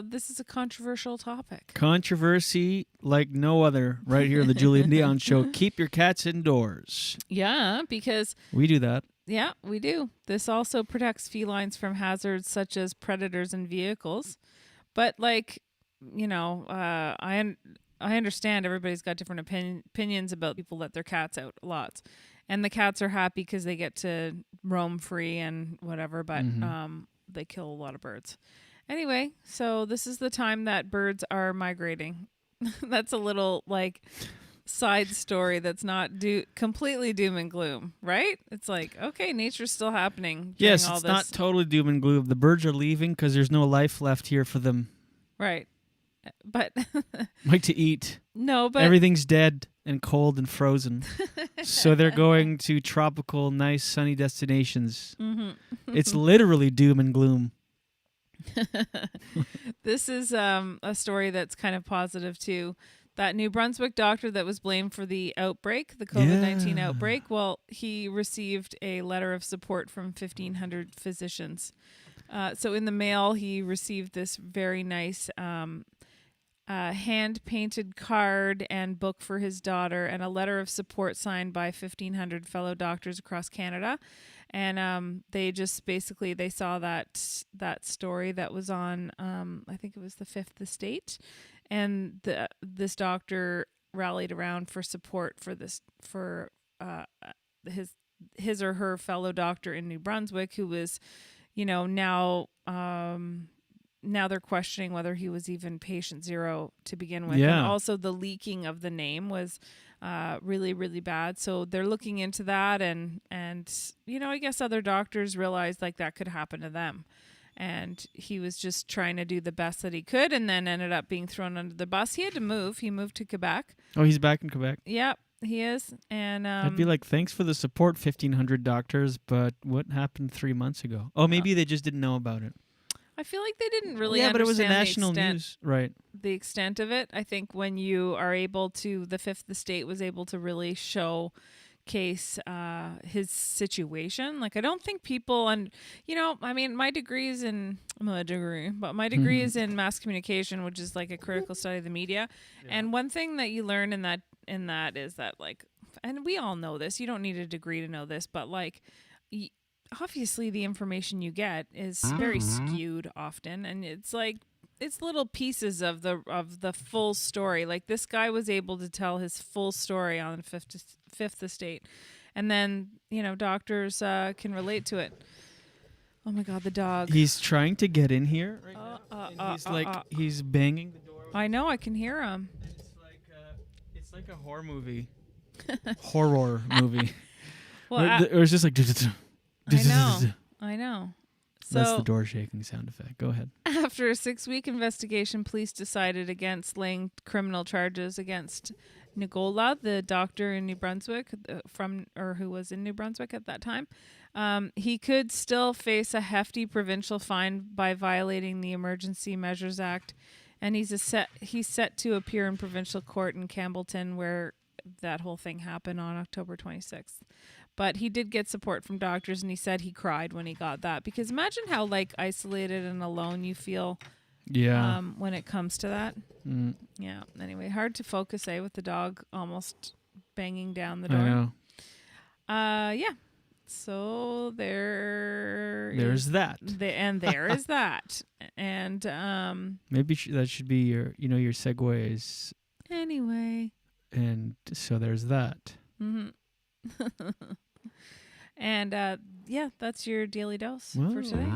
This is a controversial topic. Controversy like no other right here on the Julien Dionne Show. Keep your cats indoors. Yeah, because... we do that. Yeah, we do. This also protects felines from hazards such as predators and vehicles. But I understand everybody's got different opinions about people let their cats out lots. And the cats are happy because they get to roam free and whatever, but they kill a lot of birds. Anyway, so this is the time that birds are migrating. That's a little side story that's not completely doom and gloom, right? It's like, okay, nature's still happening. Yes, it's not totally doom and gloom. The birds are leaving because there's no life left here for them. Right. But to eat. No, but everything's dead and cold and frozen. So they're going to tropical, nice, sunny destinations. Mm-hmm. It's literally doom and gloom. This is a story that's kind of positive too. That New Brunswick doctor that was blamed for the outbreak, the COVID-19 outbreak, well, he received a letter of support from 1,500 physicians. So in the mail, he received this very nice hand-painted card and book for his daughter, and a letter of support signed by 1,500 fellow doctors across Canada. And they just basically, they saw that story that was on, I think it was the Fifth Estate, and this doctor rallied around for support for this, for his or her fellow doctor in New Brunswick, who was, now they're questioning whether he was even patient zero to begin with. Yeah. And also the leaking of the name was really, really bad. So they're looking into that, and I guess other doctors realized like that could happen to them. And he was just trying to do the best that he could, and then ended up being thrown under the bus. He had to move. He moved to Quebec. Oh, he's back in Quebec. Yep, he is. And I'd be like, thanks for the support, 1,500 doctors, but what happened 3 months ago? Oh, maybe they just didn't know about it. I feel like they didn't really Yeah, but it was a understand national the extent, news, right? The extent of it. I think when you are able to, the Fifth Estate was able to really showcase his situation. Like, I don't think people, and my degree is in is in mass communication, which is like a critical study of the media. Yeah. And one thing that you learn in that is that, like, and we all know this, you don't need a degree to know this, but like, obviously the information you get is very skewed often, and it's like it's little pieces of the full story. Like, this guy was able to tell his full story on the Fifth Estate, and then doctors can relate to it. Oh my God, the dog! He's trying to get in here right now. He's banging the door. I know, I can hear him. And it's like a horror movie. Horror movie. Well, or it's just like. I know. So, that's the door shaking sound effect. Go ahead. After a 6-week investigation, police decided against laying criminal charges against Nicola, the doctor in New Brunswick, who was in New Brunswick at that time. He could still face a hefty provincial fine by violating the Emergency Measures Act, and he's set to appear in provincial court in Campbellton, where that whole thing happened on October 26th. But he did get support from doctors, and he said he cried when he got that. Because imagine how, like, isolated and alone you feel when it comes to that. Mm. Yeah. Anyway, hard to focus, with the dog almost banging down the door. I know. Yeah. So there's that. And there is that. And maybe that should be your segues. Anyway. And so there's that. Mm-hmm. And that's your daily dose for today.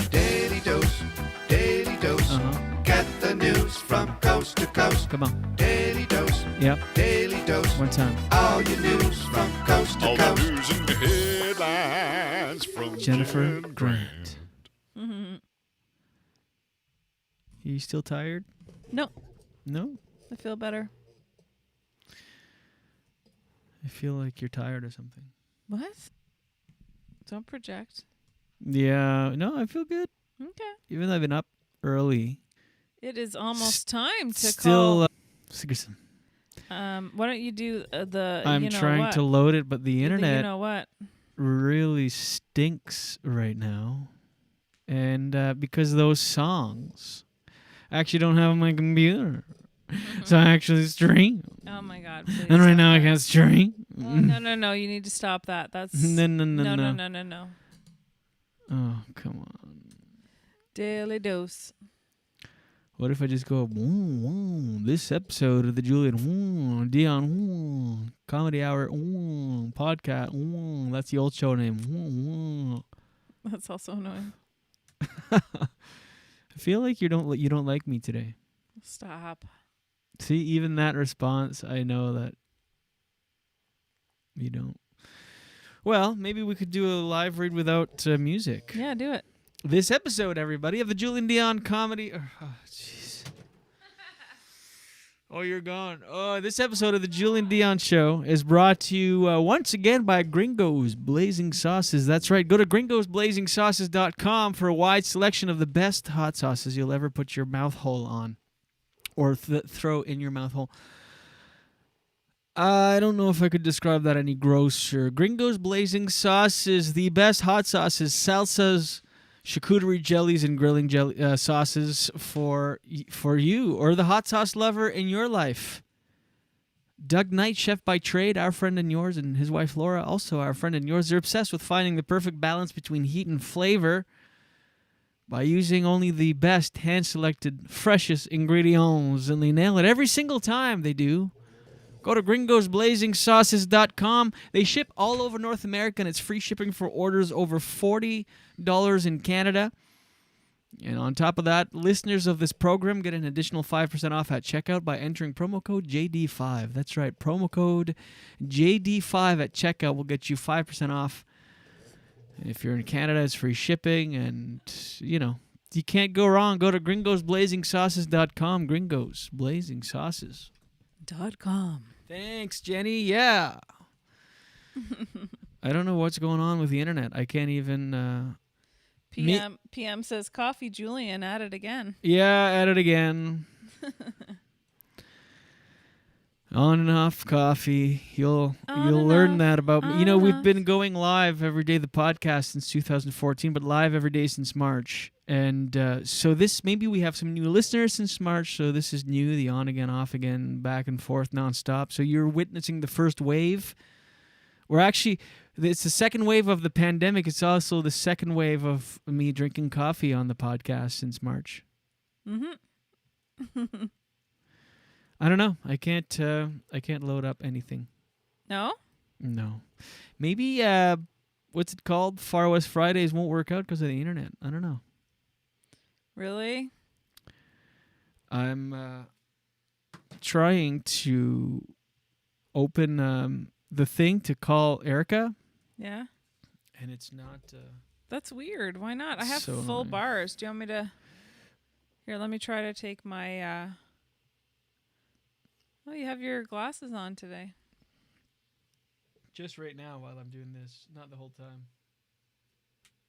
Daily dose, daily dose. Get the news from coast to coast. Come on. Daily dose. Yep. Daily dose. One time. All your news from coast to All coast. the news and the headlines from Jennifer Jen Grant. Mm-hmm. You still tired? No. No? I feel better. I feel like you're tired or something. What? Don't project. Yeah. No, I feel good. Okay. Even though I've been up early. It is almost time to still, call. Sigurdson. Why don't you do the? I'm trying to load it, but the internet. You know what? Really stinks right now, and because those songs, I actually don't have on my computer. So I actually stream. Oh my God! Please and right now I can't stream. Oh, no! You need to stop that. That's no. Oh, come on. Daily dose. What if I just go, this episode of the Julien Dionne Comedy Hour podcast? That's the old show name. That's also annoying. I feel like you don't like me today. Stop. See, even that response, I know that you don't. Well, maybe we could do a live read without music. Yeah, do it. This episode, everybody, of the Julien Dionne Comedy... Oh, jeez. Oh, you're gone. Oh, this episode of the Julien Dionne Show is brought to you once again by Gringos Blazing Sauces. That's right. Go to gringosblazingsauces.com for a wide selection of the best hot sauces you'll ever put your mouth hole on. Or throw in your mouth hole. I don't know if I could describe that any grosser. Gringos Blazing Sauces, the best hot sauces, salsas, charcuterie jellies and grilling sauces for you or the hot sauce lover in your life. Doug Knight, chef by trade, our friend and yours, and his wife Laura, also our friend and yours. They're obsessed with finding the perfect balance between heat and flavor by using only the best hand-selected, freshest ingredients, and they nail it every single time they do. Go to gringosblazingsauces.com. They ship all over North America, and it's free shipping for orders over $40 in Canada. And on top of that, listeners of this program get an additional 5% off at checkout by entering promo code JD5. That's right, promo code JD5 at checkout will get you 5% off. If you're in Canada, it's free shipping, and, you can't go wrong. Go to gringosblazingsauces.com, gringosblazingsauces.com. Thanks, Jenny. Yeah. I don't know what's going on with the internet. I can't even... PM says, coffee, Julien, at it again. Yeah, at it again. On and off coffee. You'll learn that about me. We've been going live every day, the podcast, since 2014, but live every day since March. And so maybe we have some new listeners since March, so this is new, the on again, off again, back and forth, nonstop. So you're witnessing the first wave. It's the second wave of the pandemic. It's also the second wave of me drinking coffee on the podcast since March. Mm-hmm. I don't know. I can't load up anything. No? No. Maybe, what's it called? Far West Fridays won't work out because of the internet. I don't know. Really? I'm trying to open the thing to call Erica. Yeah. And it's not... That's weird. Why not? I have so full annoying. bars. Do you want me to... Here, let me try to take my... Oh, you have your glasses on today. Just right now while I'm doing this. Not the whole time.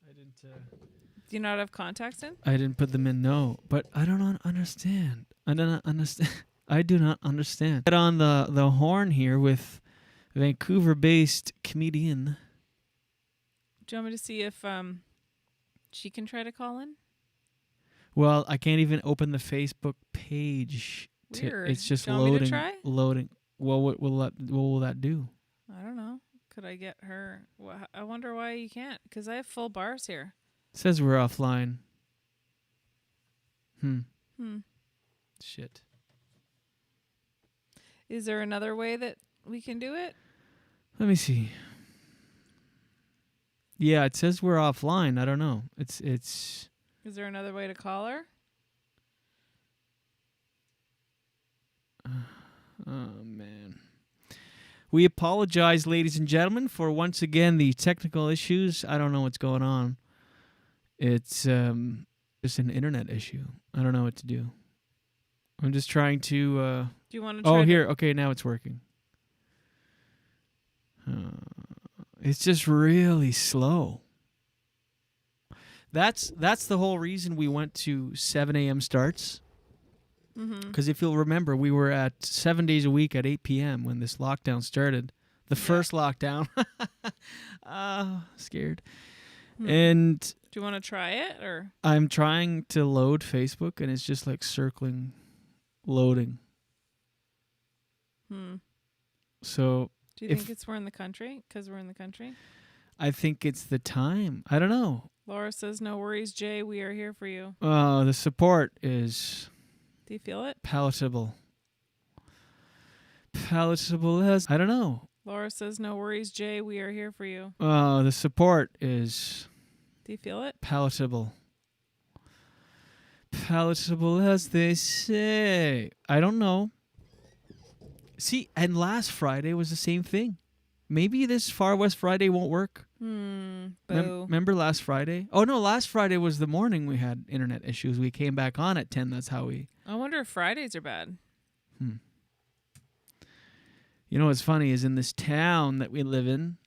I didn't... Do you not have contacts in? I didn't put them in, no. But I don't understand. I do not understand. Get on the horn here with Vancouver-based comedian. Do you want me to see if she can try to call in? Well, I can't even open the Facebook page. Weird. It's just Do you want me to loading. try? Loading. Well, what will that do? I don't know. Could I get her? I wonder why you can't. Because I have full bars here. It says we're offline. Shit. Is there another way that we can do it? Let me see. Yeah, it says we're offline. I don't know. It's. Is there another way to call her? Oh, man. We apologize, ladies and gentlemen, for once again the technical issues. I don't know what's going on. It's just an internet issue. I don't know what to do. I'm just trying to... do you want to try here. Okay, now it's working. It's just really slow. That's the whole reason we went to 7 a.m. starts. Because if you'll remember, we were at 7 days a week at 8 p.m. when this lockdown started. The first lockdown. Scared. And... Do you want to try it? Or I'm trying to load Facebook, and it's just like circling, loading. So... Do you think it's we're in the country? Because we're in the country? I think it's the time. I don't know. Laura says, no worries, Jay. We are here for you. The support is... Do you feel it? Palatable. Palatable as... I don't know. Laura says, no worries, Jay. We are here for you. The support is... Do you feel it? Palatable. Palatable as they say. I don't know. See, and last Friday was the same thing. Maybe this Far West Friday won't work. Boo. Remember last Friday? Oh, no, last Friday was the morning we had internet issues. We came back on at 10. That's how we... I wonder if Fridays are bad. You know what's funny is in this town that we live in,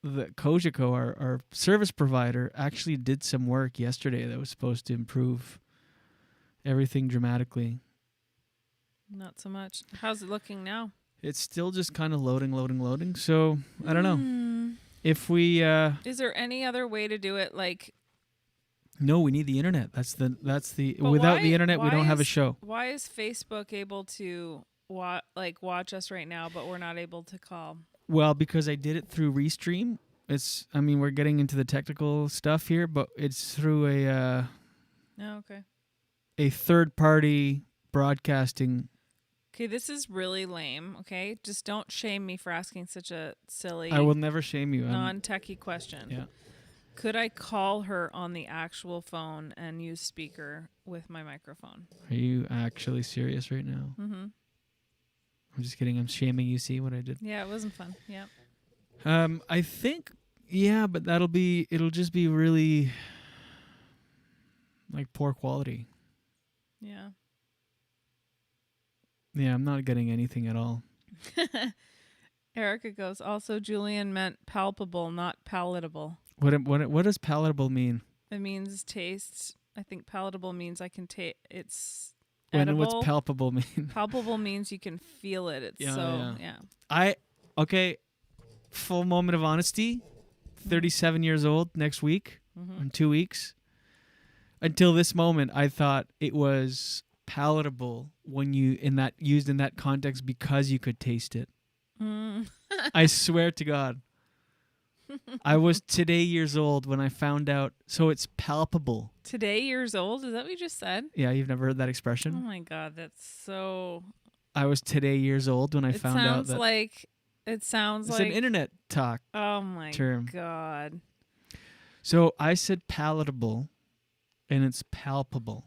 the Cogeco, our service provider, actually did some work yesterday that was supposed to improve everything dramatically. Not so much. How's it looking now? It's still just kind of loading. So, I don't know. If we... Is there any other way to do it, like No, we need the internet. That's the. But Without the internet, we don't have a show. Why is Facebook able to watch us right now, but we're not able to call? Well, because I did it through Restream. We're getting into the technical stuff here, but it's through a third-party broadcasting. Okay, this is really lame. Okay, just don't shame me for asking such a silly. I will never shame you. Non-techie question. Yeah. Could I call her on the actual phone and use speaker with my microphone? Are you actually serious right now? Mm-hmm. I'm just kidding. I'm shaming you. See what I did? Yeah, it wasn't fun. Yeah. I think, but it'll just be really like poor quality. Yeah. Yeah, I'm not getting anything at all. Erica goes, also Julien meant palpable, not palatable. What does palatable mean? It means taste. I think palatable means I can taste. It's What's edible. palpable mean? Palpable means you can feel it. It's yeah. Full moment of honesty. 37 years old next week, in 2 weeks. Until this moment, I thought it was palatable when used in that context because you could taste it. I swear to God. I was today years old when I found out. So it's palpable. Today years old? Is that what you just said? Yeah, you've never heard that expression? Oh my God, that's so. I was today years old when I found out that. It sounds it's like an internet talk Oh my term. God. So I said palatable, and it's palpable.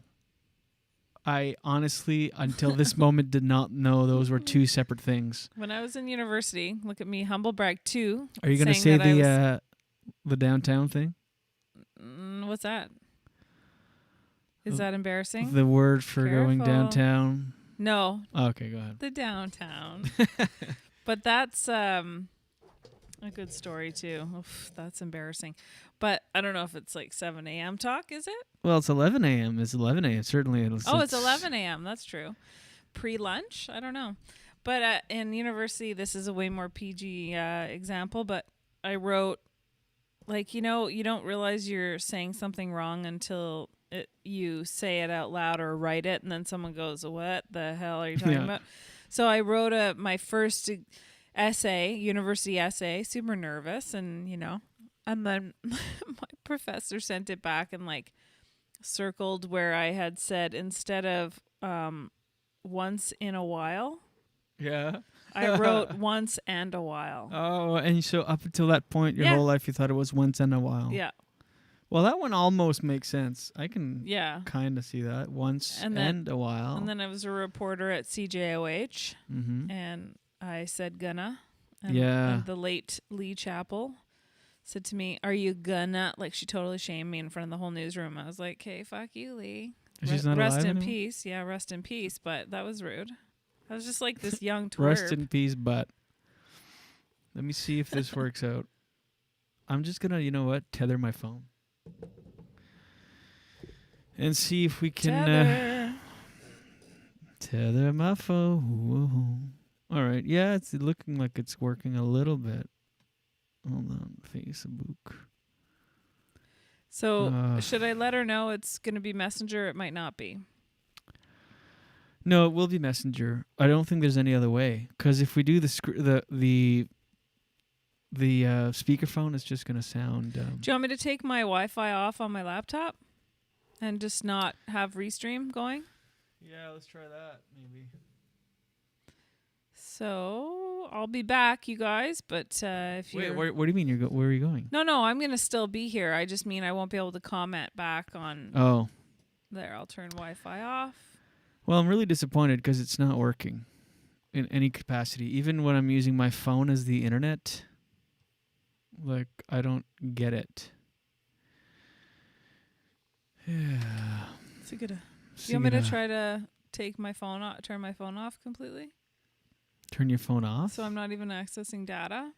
I honestly, until this moment, did not know those were two separate things. When I was in university, look at me, humble brag too. Are you going to say the downtown thing? What's that? Is that embarrassing? The word for going Careful. downtown? No. Okay, go ahead. The downtown. But that's a good story too. Oof, that's embarrassing. But I don't know if it's like 7 a.m. talk, is it? Well, it's 11 a.m. It's 11 a.m. Certainly. It's 11 a.m. That's true. Pre-lunch? I don't know. But in university, this is a way more PG example, but I wrote, you don't realize you're saying something wrong until you say it out loud or write it, and then someone goes, what the hell are you talking about? So I wrote my first essay, university essay, super nervous, and, and then my professor sent it back and, circled where I had said instead of once in a while. Yeah. I wrote once and a while. Oh, and so up until that point, your whole life, you thought it was once and a while. Yeah. Well, that one almost makes sense. I can kind of see that. Once and a while. And then I was a reporter at CJOH, and I said gonna. And the late Lee Chappell said to me, are you gonna? She totally shamed me in front of the whole newsroom. I was like, hey, fuck you, Lee. She's not rest alive in anymore? peace. Yeah, rest in peace. But that was rude. I was just like this young twerp. Rest in peace, but let me see if this works out. I'm just going to, tether my phone. And see if we can tether my phone. All right. Yeah, it's looking like it's working a little bit. Hold on. Facebook. So should I let her know it's going to be Messenger? It might not be. No, it will be Messenger. I don't think there's any other way. Because if we do the speakerphone, it's just going to sound... Do you want me to take my Wi-Fi off on my laptop and just not have Restream going? Yeah, let's try that, maybe. So I'll be back, you guys. But if you wait, what do you mean? Where are you going? No, I'm going to still be here. I just mean I won't be able to comment back on... Oh. There, I'll turn Wi-Fi off. Well, I'm really disappointed because it's not working in any capacity. Even when I'm using my phone as the internet, I don't get it. Yeah. It's a good. Do you want me to try to take my phone off, turn my phone off completely? Turn your phone off? So I'm not even accessing data?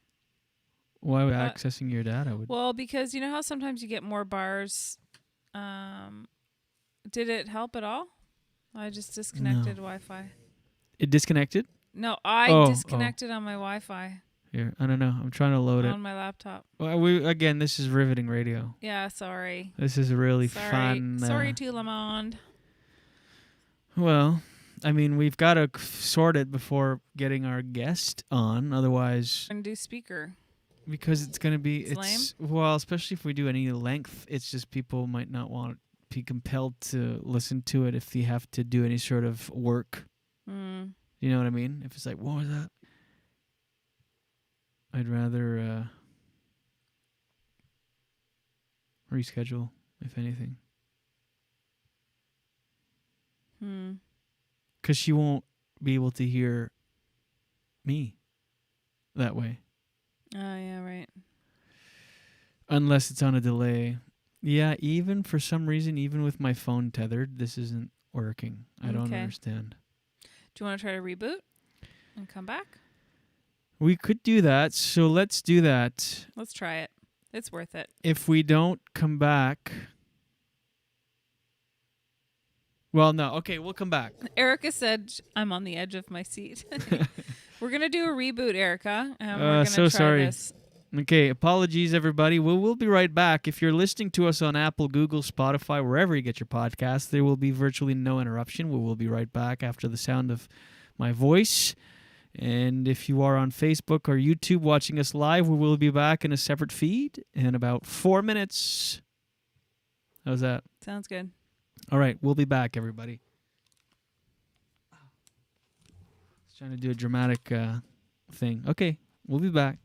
Why would accessing your data? Well, because you know how sometimes you get more bars. Did it help at all? I just disconnected Wi-Fi. It disconnected? No, I disconnected on my Wi-Fi. Here, I don't know. I'm trying to load it. On my laptop. Well, again, this is riveting radio. Yeah, sorry. This is really fun. Sorry to Lamond. Well, I mean, we've got to sort it before getting our guest on. Otherwise, And do speaker. Because it's going to be... It's lame? Well, especially if we do any length, it's just people might not want to be compelled to listen to it if you have to do any sort of work. Mm. You know what I mean? If it's like, what was that? I'd rather reschedule, if anything. Because she won't be able to hear me that way. Oh, yeah, right. Unless it's on a delay. Yeah, even for some reason, even with my phone tethered, this isn't working. I don't understand. Do you want to try to reboot and come back? We could do that, so let's do that. Let's try it. It's worth it. If we don't come back... Well, no. Okay, we'll come back. Erica said, I'm on the edge of my seat. We're going to do a reboot, Erica. And we're going to try sorry. this. Okay, apologies, everybody. We'll be right back. If you're listening to us on Apple, Google, Spotify, wherever you get your podcasts, there will be virtually no interruption. We will be right back after the sound of my voice. And if you are on Facebook or YouTube watching us live, we will be back in a separate feed in about 4 minutes. How's that? Sounds good. All right, we'll be back, everybody. I was trying to do a dramatic thing. Okay, we'll be back.